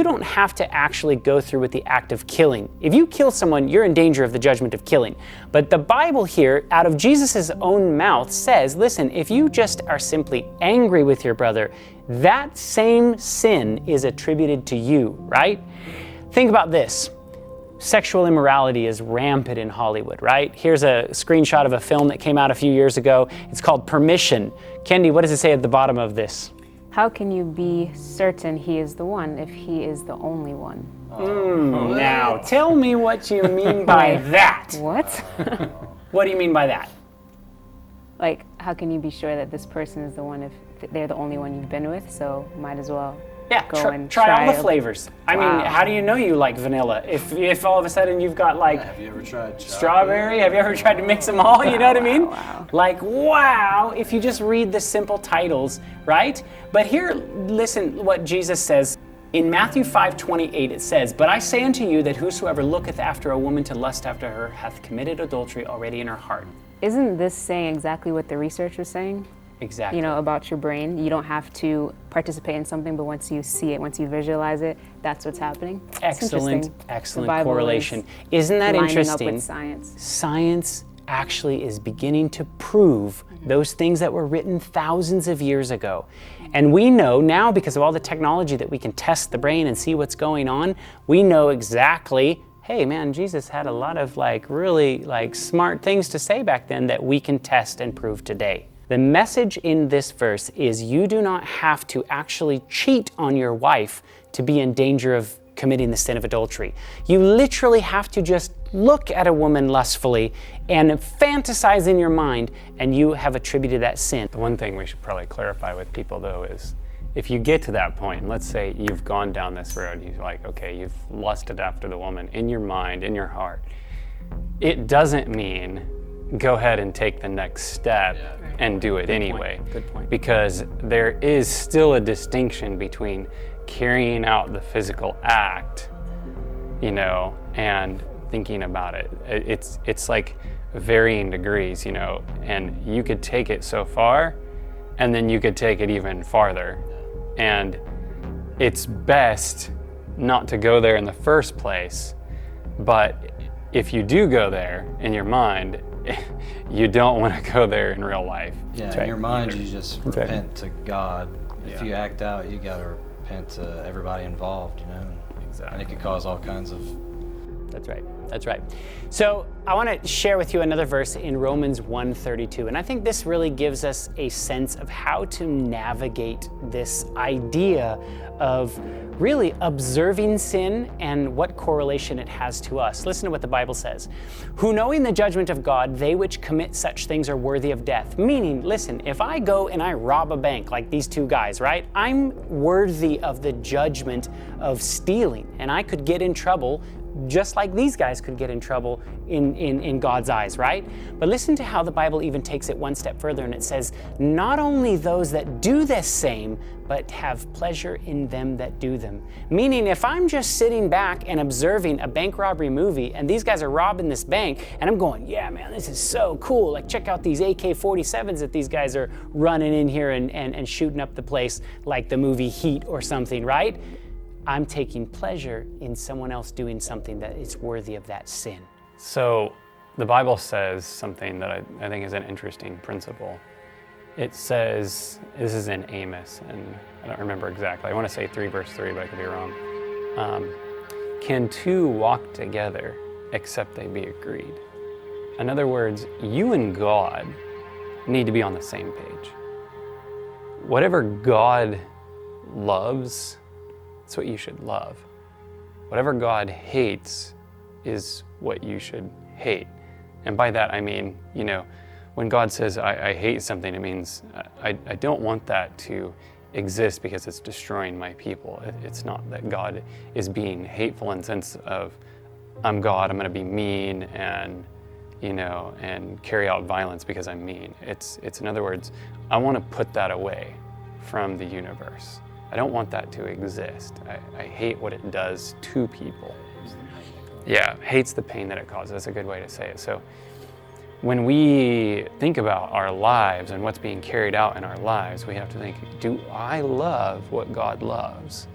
don't have to actually go through with the act of killing. If you kill someone, you're in danger of the judgment of killing. But the Bible here, out of Jesus' own mouth, says, listen, if you just are simply angry with your brother, that same sin is attributed to you, right? Think about this. sexual immorality is rampant in Hollywood, right? Here's a screenshot of a film that came out a few years ago. It's called Permission. Kendi, what does it say at the bottom of this? How can you be certain he is the one if he is the only one? Now, tell me what you mean by that. What? What do you mean by that? Like, how can you be sure that this person is the one if they're the only one you've been with? So might as well go and try all the flavors. I mean, how do you know you like vanilla? If all of a sudden you've got like Have you ever tried strawberry? Have you ever tried to mix them all? You know what I mean? Wow. Like, wow, if you just read the simple titles, right? But here, listen what Jesus says. In Matthew 5:28 it says, "But I say unto you that whosoever looketh after a woman to lust after her hath committed adultery already in her heart." Isn't this saying exactly what the research was saying? Exactly. You know, about your brain. You don't have to participate in something, but once you see it, once you visualize it, that's what's happening. Excellent correlation. Isn't that interesting? Lining up with science. Science actually is beginning to prove those things that were written thousands of years ago. And we know now, because of all the technology that we can test the brain and see what's going on, we know exactly, hey man, Jesus had a lot of really smart things to say back then that we can test and prove today. The message in this verse is you do not have to actually cheat on your wife to be in danger of committing the sin of adultery. You literally have to just look at a woman lustfully and fantasize in your mind, and you have attributed that sin. The one thing we should probably clarify with people though is, if you get to that point, let's say you've gone down this road, you're like, okay, you've lusted after the woman in your mind, in your heart. It doesn't mean go ahead and take the next step and do it anyway. Good point. Because there is still a distinction between carrying out the physical act, and thinking about it. It's like varying degrees, and you could take it so far, and then you could take it even farther. And it's best not to go there in the first place, but if you do go there in your mind, you don't want to go there in real life. Yeah, in your mind, you just repent to God. If you act out, you got to repent to everybody involved, Exactly. And it could cause all kinds of... That's right. That's right. So I want to share with you another verse in Romans 1:32, and I think this really gives us a sense of how to navigate this idea of really observing sin and what correlation it has to us. Listen to what the Bible says. "Who knowing the judgment of God, they which commit such things are worthy of death." Meaning, listen, if I go and I rob a bank like these two guys, right? I'm worthy of the judgment of stealing, and I could get in trouble just like these guys could get in trouble in God's eyes, right? But listen to how the Bible even takes it one step further, and it says, not only those that do this same, but have pleasure in them that do them. Meaning, if I'm just sitting back and observing a bank robbery movie, and these guys are robbing this bank, and I'm going, yeah, man, this is so cool. Like, check out these AK-47s that these guys are running in here and shooting up the place like the movie Heat or something, right? I'm taking pleasure in someone else doing something that is worthy of that sin. So the Bible says something that I think is an interesting principle. It says, this is in Amos, and I don't remember exactly. I want to say 3 verse 3, but I could be wrong. Can two walk together except they be agreed? In other words, you and God need to be on the same page. Whatever God loves, that's what you should love. Whatever God hates is what you should hate. And by that I mean, when God says I hate something, it means I don't want that to exist because it's destroying my people. It's not that God is being hateful in the sense of, I'm God, I'm going to be mean and and carry out violence because I'm mean. It's in other words, I want to put that away from the universe. I don't want that to exist. I hate what it does to people. Yeah, hates the pain that it causes. That's a good way to say it. So when we think about our lives and what's being carried out in our lives, we have to think, do I love what God loves?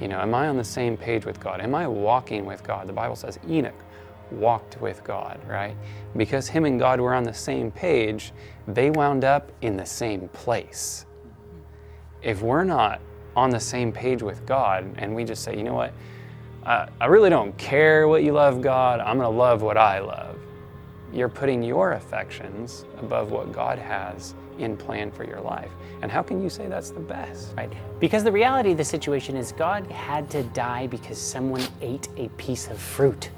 Am I on the same page with God? Am I walking with God? The Bible says Enoch walked with God, right? Because him and God were on the same page, they wound up in the same place. If we're not on the same page with God and we just say, you know what, I really don't care what you love, God. I'm going to love what I love. You're putting your affections above what God has in plan for your life. And how can you say that's the best? Right. Because the reality of the situation is God had to die because someone ate a piece of fruit.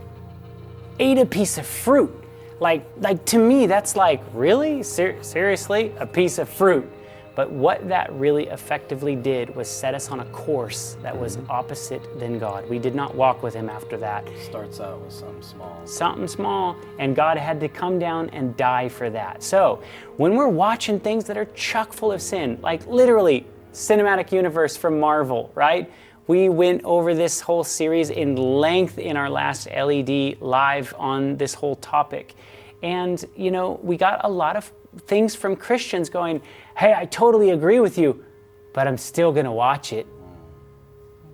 Ate a piece of fruit. Like to me, that's like, really? Seriously? A piece of fruit. But what that really effectively did was set us on a course that was opposite than God. We did not walk with him after that. Starts out with something small. Something small, and God had to come down and die for that. So when we're watching things that are chock full of sin, like literally cinematic universe from Marvel, right? We went over this whole series in length in our last LED live on this whole topic. And, you know, we got a lot of things from Christians going, hey, I totally agree with you, but I'm still going to watch it.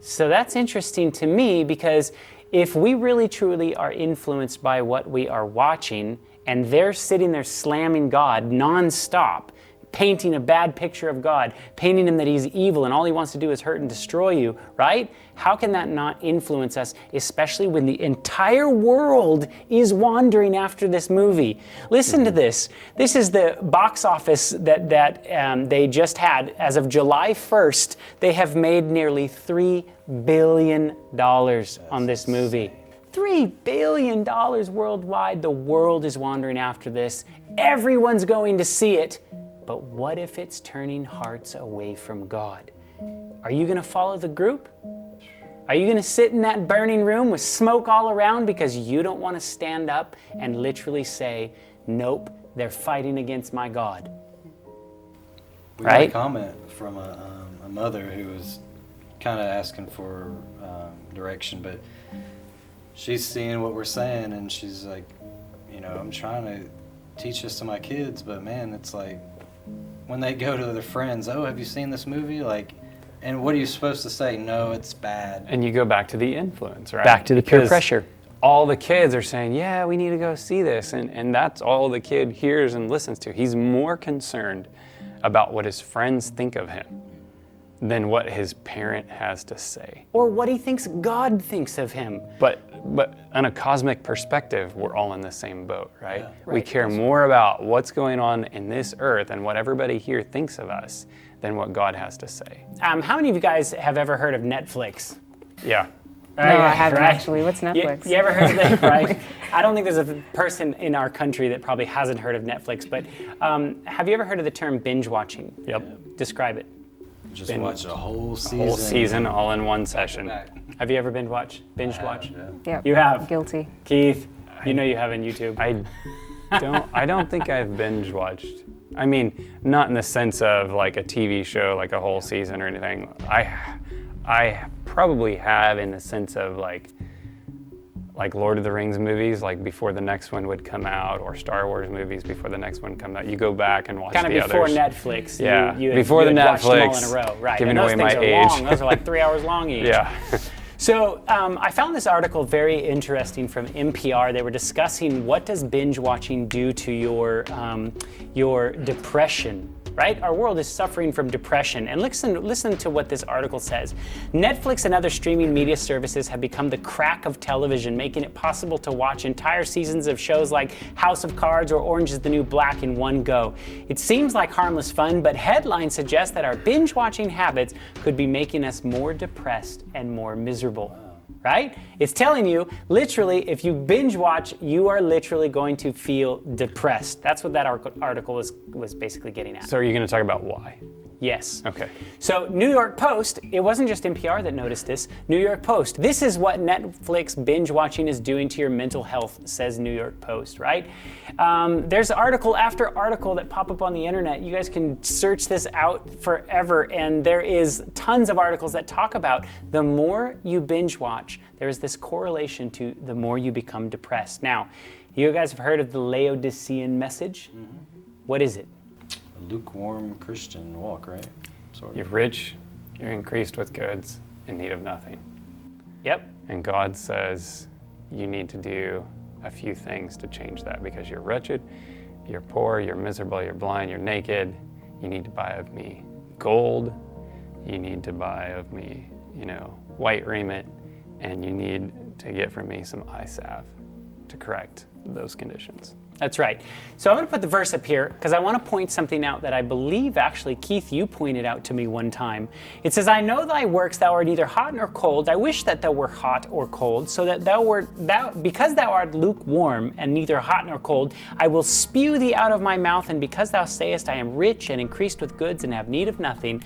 So that's interesting to me, because if we really truly are influenced by what we are watching, and they're sitting there slamming God nonstop, painting a bad picture of God, painting him that he's evil and all he wants to do is hurt and destroy you, right? How can that not influence us, especially when the entire world is wandering after this movie? Listen to this. This is the box office that they just had. As of July 1st, they have made nearly $3 billion on this movie. $3 billion worldwide. The world is wandering after this. Everyone's going to see it. But what if it's turning hearts away from God? Are you going to follow the group? Are you going to sit in that burning room with smoke all around because you don't want to stand up and literally say, nope, they're fighting against my God? We Right? got a comment from a mother who was kind of asking for direction, but she's seeing what we're saying, and she's like, you know, I'm trying to teach this to my kids, but man, it's like, when they go to their friends, oh, have you seen this movie? Like, and what are you supposed to say? No, it's bad. And you go back to the influence, right? Back to the peer Because pressure. all the kids are saying, yeah, we need to go see this. And that's all the kid hears and listens to. He's more concerned about what his friends think of him than what his parent has to say. Or what he thinks God thinks of him. But on a cosmic perspective, we're all in the same boat, right? Yeah. We Right. care more about what's going on in this earth and what everybody here thinks of us than what God has to say. How many of you guys have ever heard of Netflix? Yeah. No, I haven't actually. What's Netflix? You ever heard of that, right? I don't think there's a person in our country that probably hasn't heard of Netflix, but have you ever heard of the term binge watching? Yep. Describe it. Just watch a whole season. Whole season all in one session. Have you ever binge watched? Yeah. You have? Guilty. Keith, you know you have on YouTube. I don't think I've binge watched. I mean, not in the sense of like a TV show, like a whole season or anything. I probably have in the sense of like Lord of the Rings movies, like before the next one would come out, or Star Wars movies before the next one comes out. You go back and watch kind of the before others. Netflix. Yeah, you before the watched them all Netflix. in a row, right? Giving And those away my things are age. long. Those are like 3 hours long each. Yeah. So I found this article very interesting from NPR. They were discussing what does binge watching do to your depression. Right? Our world is suffering from depression. And listen to what this article says. Netflix and other streaming media services have become the crack of television, making it possible to watch entire seasons of shows like House of Cards or Orange is the New Black in one go. It seems like harmless fun, but headlines suggest that our binge watching habits could be making us more depressed and more miserable. Right? It's telling you, literally, if you binge watch, you are literally going to feel depressed. That's what that article was basically getting at. So are you going to talk about why? Yes. Okay. So New York Post, it wasn't just NPR that noticed this. New York Post, this is what Netflix binge watching is doing to your mental health, says New York Post, right? There's article after article that pop up on the internet. You guys can search this out forever, and there is tons of articles that talk about the more you binge watch, there is this correlation to the more you become depressed. Now, you guys have heard of the Laodicean Message? Mm-hmm. What is it? Lukewarm Christian walk, right? Sort of. You're rich, you're increased with goods, in need of nothing. Yep. And God says you need to do a few things to change that, because you're wretched, you're poor, you're miserable, you're blind, you're naked. You need to buy of me gold. You need to buy of me, white raiment. and you need to get from me some eye salve to correct those conditions. That's right. So I'm going to put the verse up here because I want to point something out that I believe actually, Keith, you pointed out to me one time. It says, I know thy works, thou art neither hot nor cold. I wish that thou were hot or cold, so that because thou art lukewarm and neither hot nor cold, I will spew thee out of my mouth. And because thou sayest, I am rich and increased with goods and have need of nothing,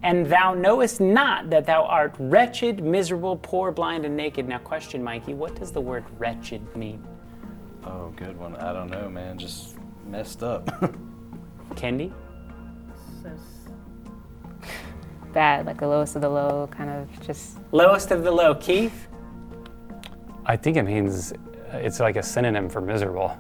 and thou knowest not that thou art wretched, miserable, poor, blind, and naked. Now question, Mikey, what does the word wretched mean? Oh, good one. I don't know, man. Just messed up. Kendi? Bad, like the lowest of the low, kind of just... Lowest of the low. Keith? I think it means, it's like a synonym for miserable.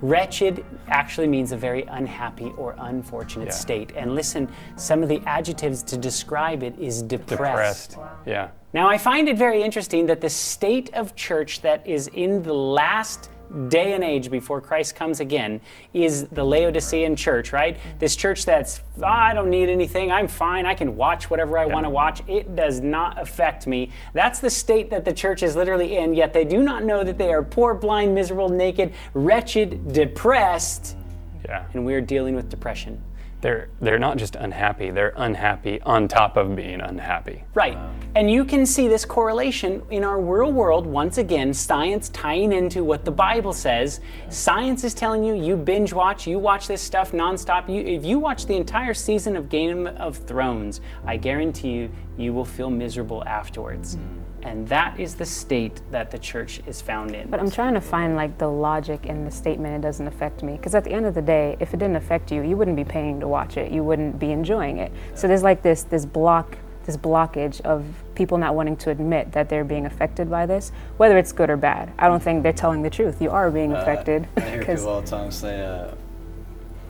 Wretched actually means a very unhappy or unfortunate state. And listen, some of the adjectives to describe it is depressed. Wow. Yeah. Now, I find it very interesting that the state of church that is in the last day and age before Christ comes again is the Laodicean church, right? This church that's, I don't need anything, I'm fine, I can watch whatever I want to watch, it does not affect me. That's the state that the church is literally in, yet they do not know that they are poor, blind, miserable, naked, wretched, depressed, and we're dealing with depression. They're not just unhappy, they're unhappy on top of being unhappy. Right. And you can see this correlation in our real world, once again, science tying into what the Bible says. Science is telling you, you binge watch, you watch this stuff nonstop. If you watch the entire season of Game of Thrones, I guarantee you, you will feel miserable afterwards. And that is the state that the church is found in. But I'm trying to find like the logic in the statement, it doesn't affect me. Because at the end of the day, if it didn't affect you, you wouldn't be paying to watch it. You wouldn't be enjoying it. So there's like this blockage of people not wanting to admit that they're being affected by this, whether it's good or bad. I don't think they're telling the truth. You are being affected. I hear people all the time say,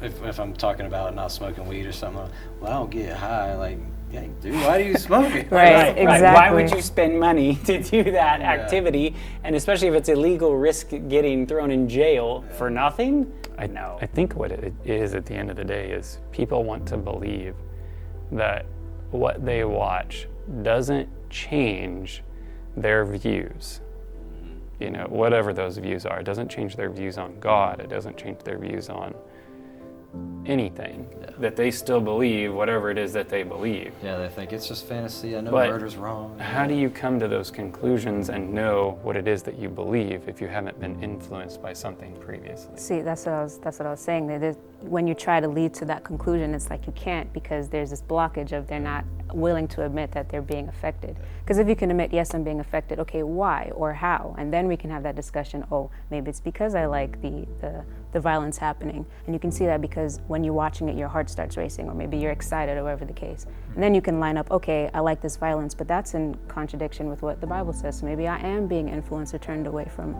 if I'm talking about not smoking weed or something, well, I don't get high. Like, yeah, dude, why do you smoke it? Right, exactly. Why would you spend money to do that activity? And especially if it's illegal, risk getting thrown in jail for nothing? I think what it is at the end of the day is people want to believe that what they watch doesn't change their views. You know, whatever those views are. It doesn't change their views on God. It doesn't change their views on anything. That they still believe whatever it is that they believe. Yeah, they think it's just fantasy. I know murder's wrong. How do you come to those conclusions and know what it is that you believe if you haven't been influenced by something previously? See, that's what I was saying. When you try to lead to that conclusion, it's like you can't, because there's this blockage of they're not willing to admit that they're being affected. Because if you can admit, yes, I'm being affected, okay, why or how? And then we can have that discussion, oh, maybe it's because I like the violence happening. And you can see that because when you're watching it, your heart starts racing, or maybe you're excited, or whatever the case. And then you can line up, okay, I like this violence, but that's in contradiction with what the Bible says. So maybe I am being influenced or turned away from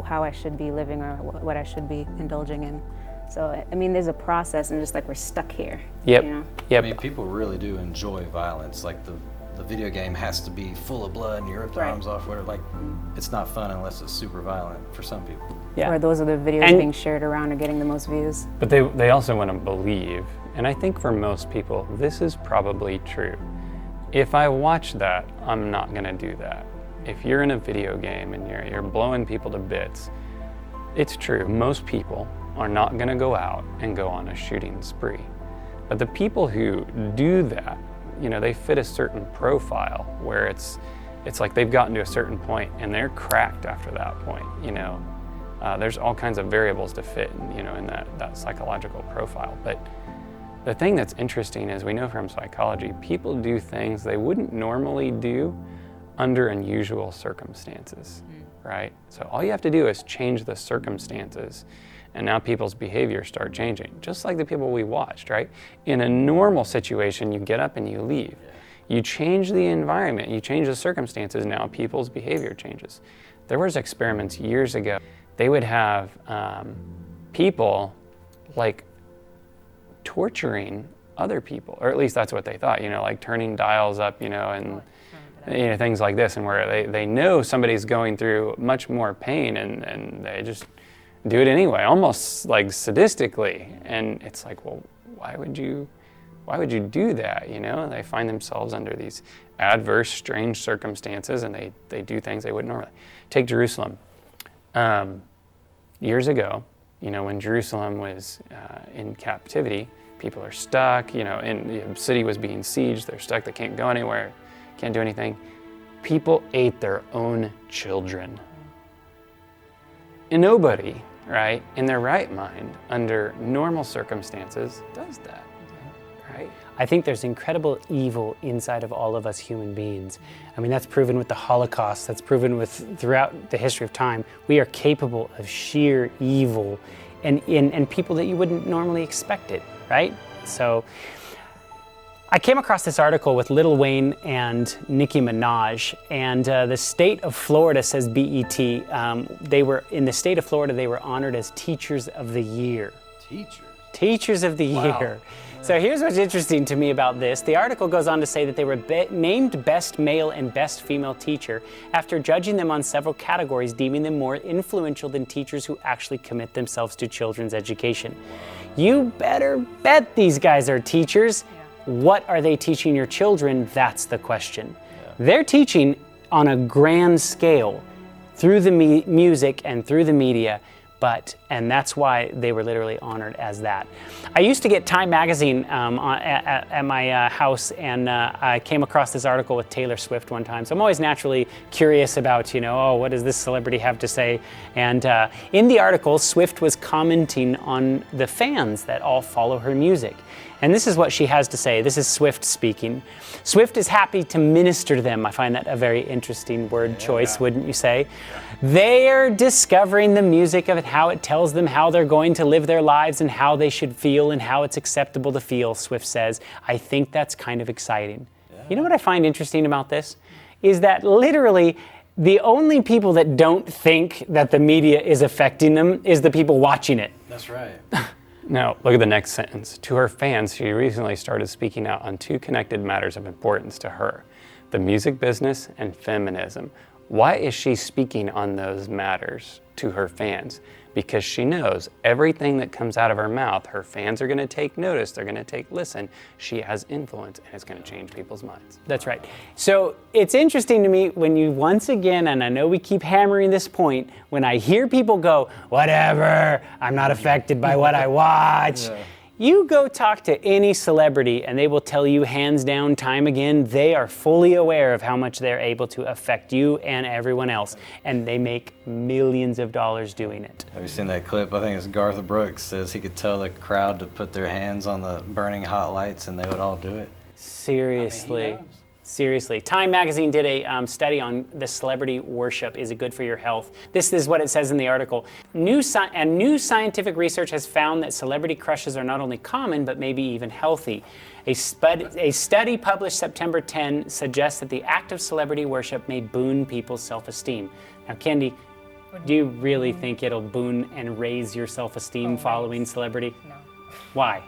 how I should be living or what I should be indulging in. So, I mean, there's a process, and just like we're stuck here. Yep. You know? I mean, people really do enjoy violence. Like the video game has to be full of blood and you rip their arms off. Like, it's not fun unless it's super violent for some people. Yeah. Or those are the videos being shared around or getting the most views. But they also want to believe, and I think for most people, this is probably true. If I watch that, I'm not going to do that. If you're in a video game and you're blowing people to bits, it's true. Most people are not going to go out and go on a shooting spree. But the people who do that, you know, they fit a certain profile where it's like they've gotten to a certain point and they're cracked after that point, you know. There's all kinds of variables to fit, you know, in that psychological profile. But the thing that's interesting is we know from psychology, people do things they wouldn't normally do under unusual circumstances, right? So all you have to do is change the circumstances, and now people's behaviors start changing, just like the people we watched, right? In a normal situation, you get up and you leave. You change the environment, you change the circumstances, now people's behavior changes. There was experiments years ago. They would have people like torturing other people, or at least that's what they thought, you know, like turning dials up, you know, and you know, things like this, and where they know somebody's going through much more pain and they just do it anyway, almost like sadistically. And it's like, well, why would you why would you do that, you know? They find themselves under these adverse, strange circumstances, and they do things they wouldn't normally. Take Jerusalem. Years ago, you know, when Jerusalem was in captivity, people are stuck, you know, and the city was being sieged, they're stuck, they can't go anywhere, can't do anything. People ate their own children. And nobody, right, in their right mind, under normal circumstances, does that, right? I think there's incredible evil inside of all of us human beings. I mean, that's proven with the Holocaust, that's proven with throughout the history of time. We are capable of sheer evil and people that you wouldn't normally expect it, right? So I came across this article with Lil Wayne and Nicki Minaj, and the state of Florida, says BET, they were, in the state of Florida, they were honored as Teachers of the Year. Teachers of the Year. So here's what's interesting to me about this. The article goes on to say that they were named Best Male and Best Female Teacher after judging them on several categories, deeming them more influential than teachers who actually commit themselves to children's education. You better bet these guys are teachers. What are they teaching your children? That's the question. They're teaching on a grand scale through the music and through the media, and that's why they were literally honored as that. I used to get Time magazine at my house, and I came across this article with Taylor Swift one time. So I'm always naturally curious about, you know, oh, what does this celebrity have to say? And in the article, Swift was commenting on the fans that all follow her music. And this is what she has to say. This is Swift speaking. Swift is happy to minister to them. I find that a very interesting word choice, wouldn't you say? They are discovering the music of it, how it tells them how they're going to live their lives and how they should feel and how it's acceptable to feel, Swift says. I think that's kind of exciting. You know what I find interesting about this? Is that literally the only people that don't think that the media is affecting them is the people watching it. That's right. Now, look at the next sentence. To her fans, she recently started speaking out on two connected matters of importance to her: the music business and feminism. Why is she speaking on those matters to her fans? Because she knows everything that comes out of her mouth, her fans are going to take notice, they're going to listen. She has influence, and it's going to change people's minds. That's right. So it's interesting to me when you, once again, and I know we keep hammering this point, when I hear people go, whatever, I'm not affected by what I watch. You go talk to any celebrity and they will tell you hands down, time again, they are fully aware of how much they're able to affect you and everyone else. And they make millions of dollars doing it. Have you seen that clip? I think it's Garth Brooks says he could tell the crowd to put their hands on the burning hot lights and they would all do it. Seriously. I mean, seriously. Time magazine did a study on the celebrity worship. Is it good for your health? This is what it says in the article. New scientific research has found that celebrity crushes are not only common, but maybe even healthy. A study published September 10 suggests that the act of celebrity worship may boon people's self-esteem. Now, Kendi, do you really think it'll boon and raise your self-esteem following celebrity? No. Why?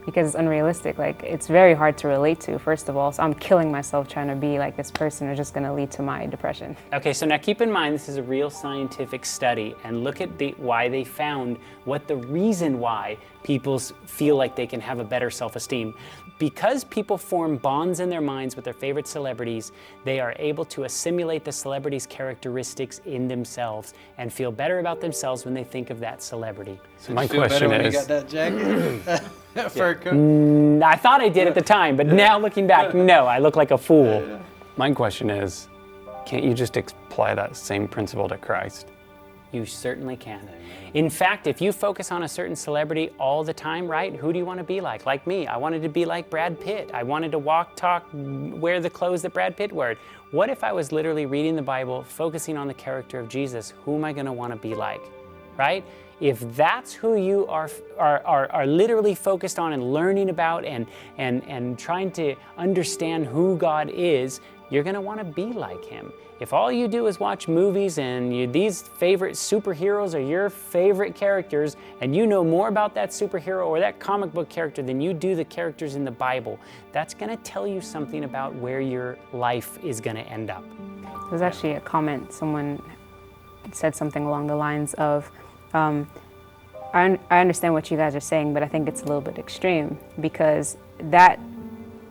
Because it's unrealistic. Like, it's very hard to relate to, first of all. So I'm killing myself trying to be like this person. It's just going to lead to my depression. Okay, so now keep in mind this is a real scientific study, and look at why they found what the reason why people feel like they can have a better self-esteem. Because people form bonds in their minds with their favorite celebrities, they are able to assimilate the celebrity's characteristics in themselves and feel better about themselves when they think of that celebrity. So my question is, you got that jacket? Fur coat? I thought I did at the time, but now looking back, no, I look like a fool. My question is, can't you just apply that same principle to Christ? You certainly can. In fact, if you focus on a certain celebrity all the time, right, who do you want to be like? Like me, I wanted to be like Brad Pitt. I wanted to walk, talk, wear the clothes that Brad Pitt wore. What if I was literally reading the Bible, focusing on the character of Jesus? Who am I going to want to be like, right? If that's who you are literally focused on and learning about and trying to understand who God is, you're going to want to be like him. If all you do is watch movies and these favorite superheroes are your favorite characters, and you know more about that superhero or that comic book character than you do the characters in the Bible, that's going to tell you something about where your life is going to end up. There's actually a comment, someone said something along the lines of, I understand what you guys are saying, but I think it's a little bit extreme, because that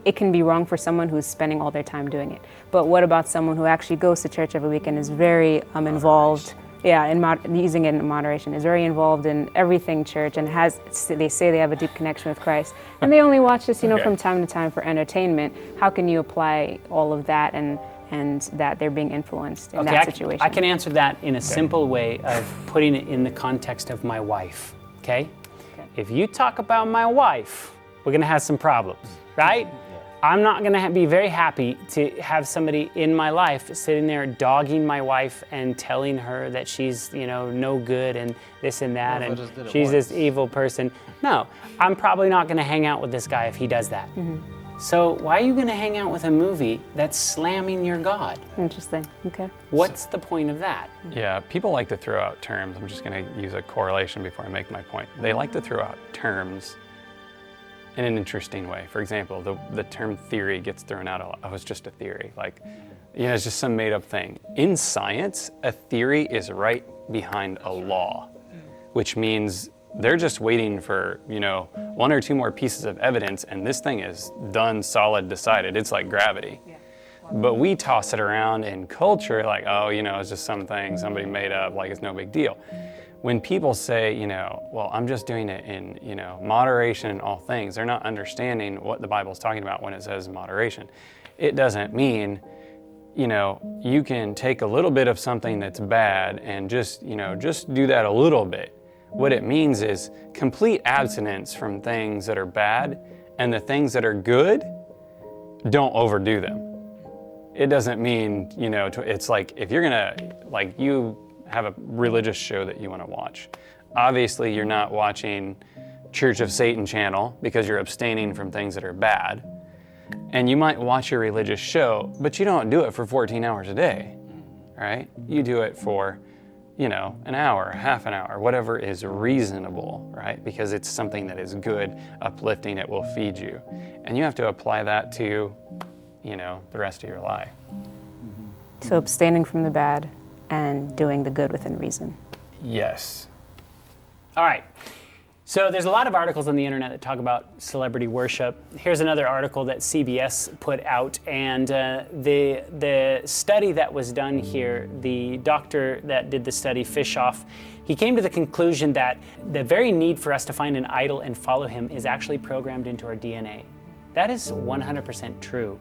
it can be wrong for someone who's spending all their time doing it. But what about someone who actually goes to church every week and is very involved? Yeah, using it in moderation, is very involved in everything church and they say they have a deep connection with Christ. And they only watch this, from time to time for entertainment. How can you apply all of that and that they're being influenced in that situation? I can answer that in a simple way of putting it in the context of my wife, okay? If you talk about my wife, we're gonna have some problems, right? I'm not gonna be very happy to have somebody in my life sitting there dogging my wife and telling her that she's, no good and this and that, and she's this evil person. No, I'm probably not gonna hang out with this guy if he does that. So why are you gonna hang out with a movie that's slamming your God? Interesting, okay. What's the point of that? Yeah, people like to throw out terms. I'm just gonna use a correlation before I make my point. They like to throw out terms in an interesting way. For example, the term theory gets thrown out a lot. Oh, it's just a theory. It's just some made up thing. In science, a theory is right behind a law, which means they're just waiting for, one or two more pieces of evidence and this thing is done, solid, decided. It's like gravity. But we toss it around in culture like, oh, it's just something somebody made up, like it's no big deal. When people say, well, I'm just doing it in, moderation in all things, they're not understanding what the Bible's talking about when it says moderation. It doesn't mean, you can take a little bit of something that's bad and just do that a little bit. What it means is complete abstinence from things that are bad, and the things that are good, don't overdo them. It doesn't mean, it's like if you're gonna, you have a religious show that you want to watch. Obviously, you're not watching Church of Satan channel because you're abstaining from things that are bad. And you might watch your religious show, but you don't do it for 14 hours a day, right? You do it for, an hour, half an hour, whatever is reasonable, right? Because it's something that is good, uplifting, it will feed you. And you have to apply that to, the rest of your life. So abstaining from the bad and doing the good within reason. Yes. All right. So there's a lot of articles on the internet that talk about celebrity worship. Here's another article that CBS put out, and the study that was done here, the doctor that did the study, Fishoff, he came to the conclusion that the very need for us to find an idol and follow him is actually programmed into our DNA. That is 100% true.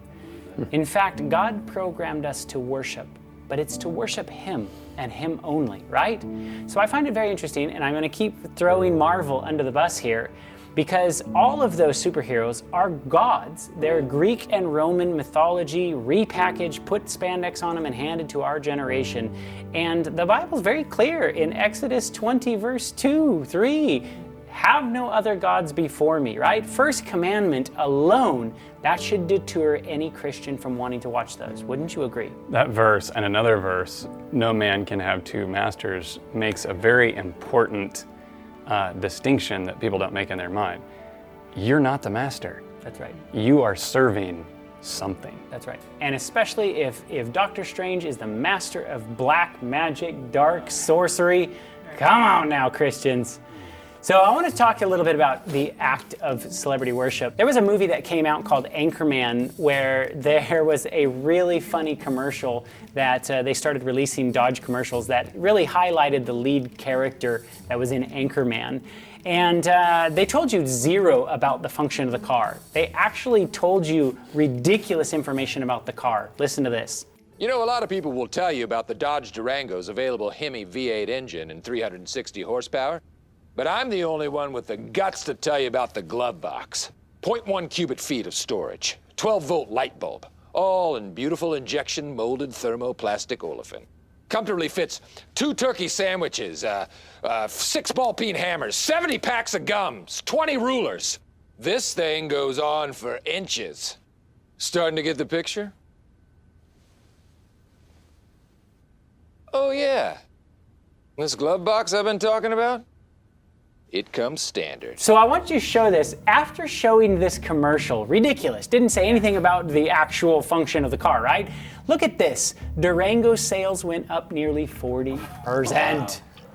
In fact, God programmed us to worship, but it's to worship him and him only, right? So I find it very interesting, and I'm going to keep throwing Marvel under the bus here, because all of those superheroes are gods. They're Greek and Roman mythology, repackaged, put spandex on them, and handed to our generation. And the Bible's very clear in Exodus 20, verse 2, 3, have no other gods before me, right? First commandment alone, that should deter any Christian from wanting to watch those. Wouldn't you agree? That verse and another verse, no man can have two masters, makes a very important distinction that people don't make in their mind. You're not the master. That's right. You are serving something. That's right. And especially if Doctor Strange is the master of black magic, dark sorcery, come on now, Christians. So I want to talk a little bit about the act of celebrity worship. There was a movie that came out called Anchorman where there was a really funny commercial that they started releasing Dodge commercials that really highlighted the lead character that was in Anchorman. And they told you zero about the function of the car. They actually told you ridiculous information about the car. Listen to this. You know, a lot of people will tell you about the Dodge Durango's available Hemi V8 engine and 360 horsepower. But I'm the only one with the guts to tell you about the glove box. 0.1 cubic feet of storage, 12-volt light bulb, all in beautiful injection molded thermoplastic olefin. Comfortably fits 2 turkey sandwiches, 6 ball-peen hammers, 70 packs of gums, 20 rulers. This thing goes on for inches. Starting to get the picture? Oh yeah, this glove box I've been talking about? It comes standard. So I want you to show this. After showing this commercial, ridiculous, didn't say anything about the actual function of the car, right? Look at this. Durango sales went up nearly 40%. Wow.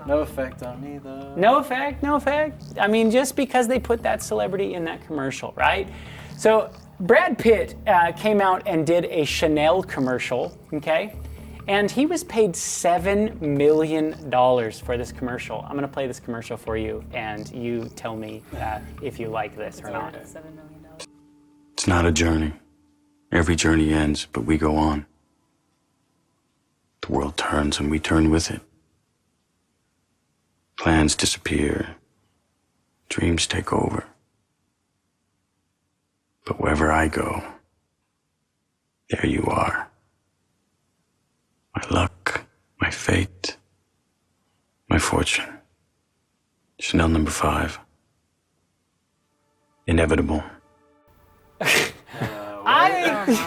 No effect on me though. No effect, no effect. I mean, just because they put that celebrity in that commercial, right? So Brad Pitt came out and did a Chanel commercial, okay? And he was paid $7 million for this commercial. I'm gonna play this commercial for you, and you tell me if you like this or not. $7 million. It's not a journey. Every journey ends, but we go on. The world turns and we turn with it. Plans disappear. Dreams take over. But wherever I go, there you are. My luck, my fate, my fortune. Chanel number 5. Inevitable.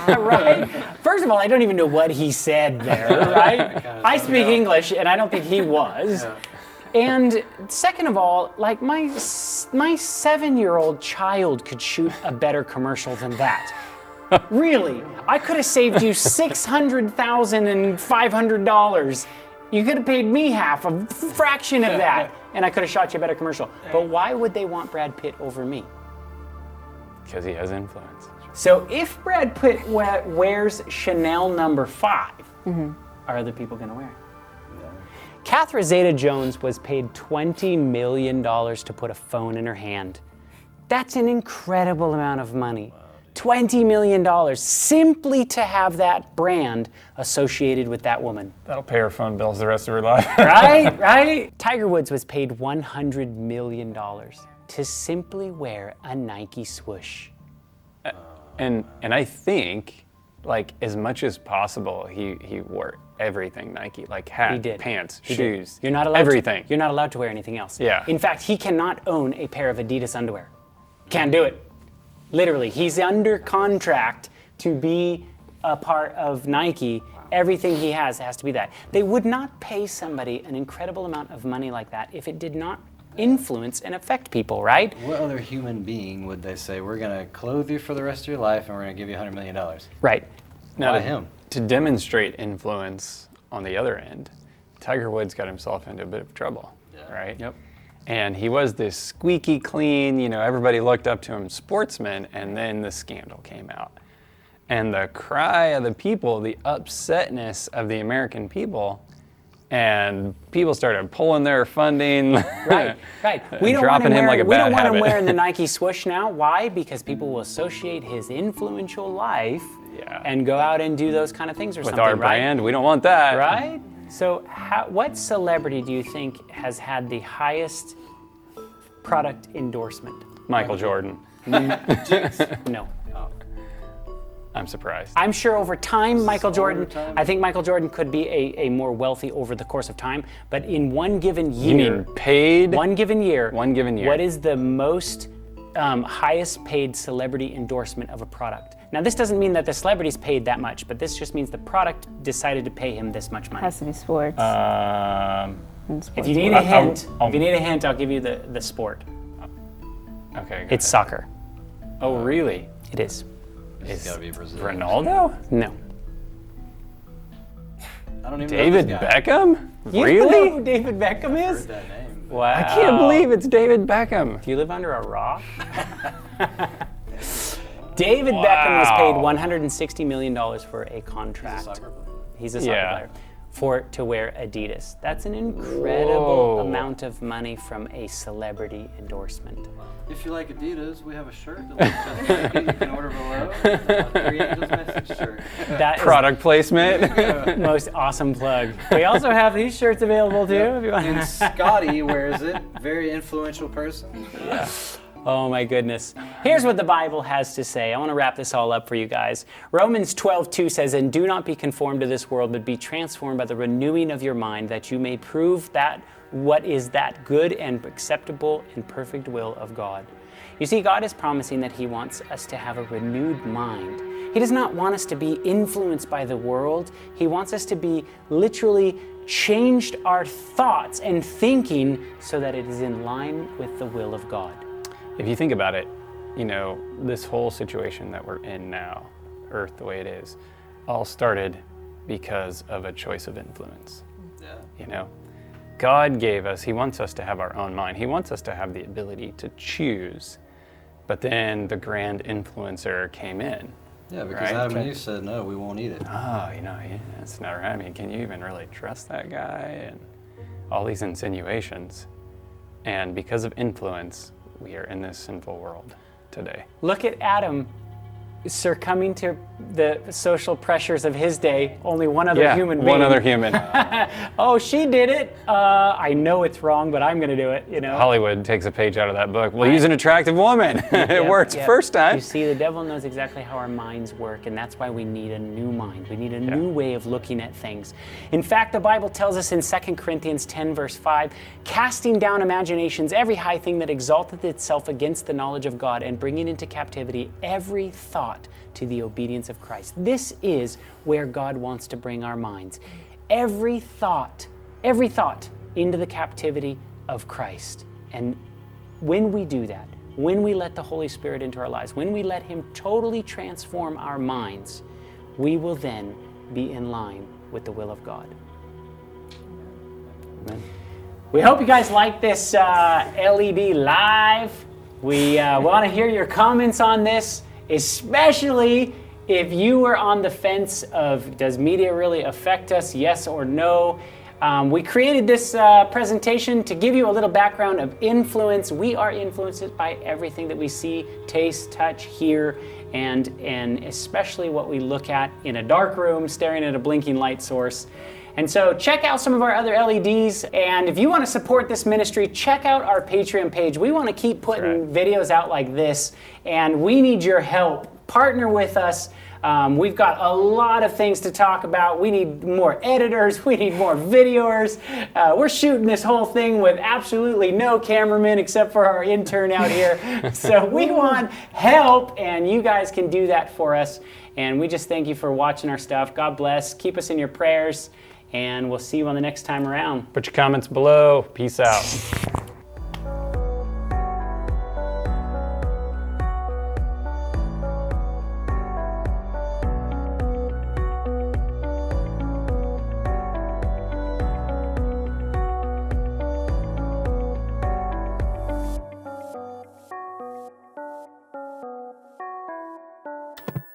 Right? First of all, I don't even know what he said there, right? I speak English, and I don't think he was. And second of all, like my 7-year-old child could shoot a better commercial than that. Really, I could have saved you $600,500. You could have paid me half, a fraction of that, and I could have shot you a better commercial. But why would they want Brad Pitt over me? Because he has influence. So if Brad Pitt wears Chanel number 5, are other people going to wear it? Catherine Zeta-Jones was paid $20 million to put a phone in her hand. That's an incredible amount of money. $20 million simply to have that brand associated with that woman. That'll pay her phone bills the rest of her life. Right? Tiger Woods was paid $100 million to simply wear a Nike swoosh. And I think, like, as much as possible, he wore everything Nike, like hat, pants, shoes, You're not allowed everything. You're not allowed to wear anything else. Yeah. In fact, he cannot own a pair of Adidas underwear. Can't do it. Literally, he's under contract to be a part of Nike. Everything he has to be that. They would not pay somebody an incredible amount of money like that if it did not influence and affect people, right? What other human being would they say, we're going to clothe you for the rest of your life and we're going to give you $100 million? Right. Now, Why him? To demonstrate influence on the other end, Tiger Woods got himself into a bit of trouble, right? Yep. And he was this squeaky clean, everybody looked up to him sportsman, and then the scandal came out. And the cry of the people, the upsetness of the American people, and people started pulling their funding. Right. We don't dropping him like a bad habit. We don't want him wearing the Nike swoosh now. Why? Because people will associate his influential life and go out and do those kind of things or With something, our brand, we don't want that. Right? So what celebrity do you think has had the highest product endorsement? Michael Jordan. No. I'm surprised. I'm sure over time, I think Michael Jordan could be a more wealthy over the course of time, but in one given year. You mean paid? One given year. One given year. What is the most highest paid celebrity endorsement of a product? Now, this doesn't mean that the celebrity's paid that much, but this just means the product decided to pay him this much money. Has to be sports. If you need a hint, I'll give you the sport. Okay. It's soccer. Oh, really? It is. It's got to be Brazil. Ronaldo? No. I don't even David know this guy. Beckham? You Really? know who David Beckham is? Heard that name. Wow. I can't believe it's David Beckham. Do you live under a rock? David Beckham was paid $160 million for a contract. He's a soccer player. To wear Adidas. That's an incredible amount of money from a celebrity endorsement. If you like Adidas, we have a shirt that looks just like it. You can order below. 3 Angels Message shirt. That Product placement. Most awesome plug. We also have these shirts available too. If you want. And Scotty wears it. Very influential person. Oh my goodness. Here's what the Bible has to say. I want to wrap this all up for you guys. Romans 12:2 says, "And do not be conformed to this world, but be transformed by the renewing of your mind, that you may prove that what is that good and acceptable and perfect will of God." You see, God is promising that He wants us to have a renewed mind. He does not want us to be influenced by the world. He wants us to be literally changed our thoughts and thinking so that it is in line with the will of God. If you think about it, this whole situation that we're in now, Earth the way it is, all started because of a choice of influence. Yeah. God gave us, He wants us to have our own mind. He wants us to have the ability to choose But then the grand influencer came in. Yeah, because right? Adam and Eve said, no, we won't eat it. Oh, yeah, it's never, I mean, can you even really trust that guy? And all these insinuations. And because of influence, we are in this sinful world today. Look at Adam succumbing to the social pressures of his day. Only one other human being. One other human. Oh, she did it. I know it's wrong, but I'm going to do it. You know. Hollywood takes a page out of that book. Well, use an attractive woman. It worked first time. You see, the devil knows exactly how our minds work, and that's why we need a new mind. We need a new way of looking at things. In fact, the Bible tells us in 2 Corinthians 10, verse 5, casting down imaginations, every high thing that exalteth itself against the knowledge of God, and bringing into captivity every thought to the obedience of Christ. This is where God wants to bring our minds. Every thought into the captivity of Christ. And when we do that, when we let the Holy Spirit into our lives, when we let Him totally transform our minds, we will then be in line with the will of God. Amen. We hope you guys like this LED Live. We want to hear your comments on this, especially if you were on the fence of, does media really affect us, yes or no? We created this presentation to give you a little background of influence. We are influenced by everything that we see, taste, touch, hear, and especially what we look at in a dark room, staring at a blinking light source. And so check out some of our other LEDs, and if you want to support this ministry, check out our Patreon page. We want to keep putting videos out like this, and we need your help. Partner with us. We've got a lot of things to talk about. We need more editors. We need more videoers. We're shooting this whole thing with absolutely no cameraman except for our intern out here. So we want help, and you guys can do that for us. And we just thank you for watching our stuff. God bless. Keep us in your prayers, and we'll see you on the next time around. Put your comments below. Peace out.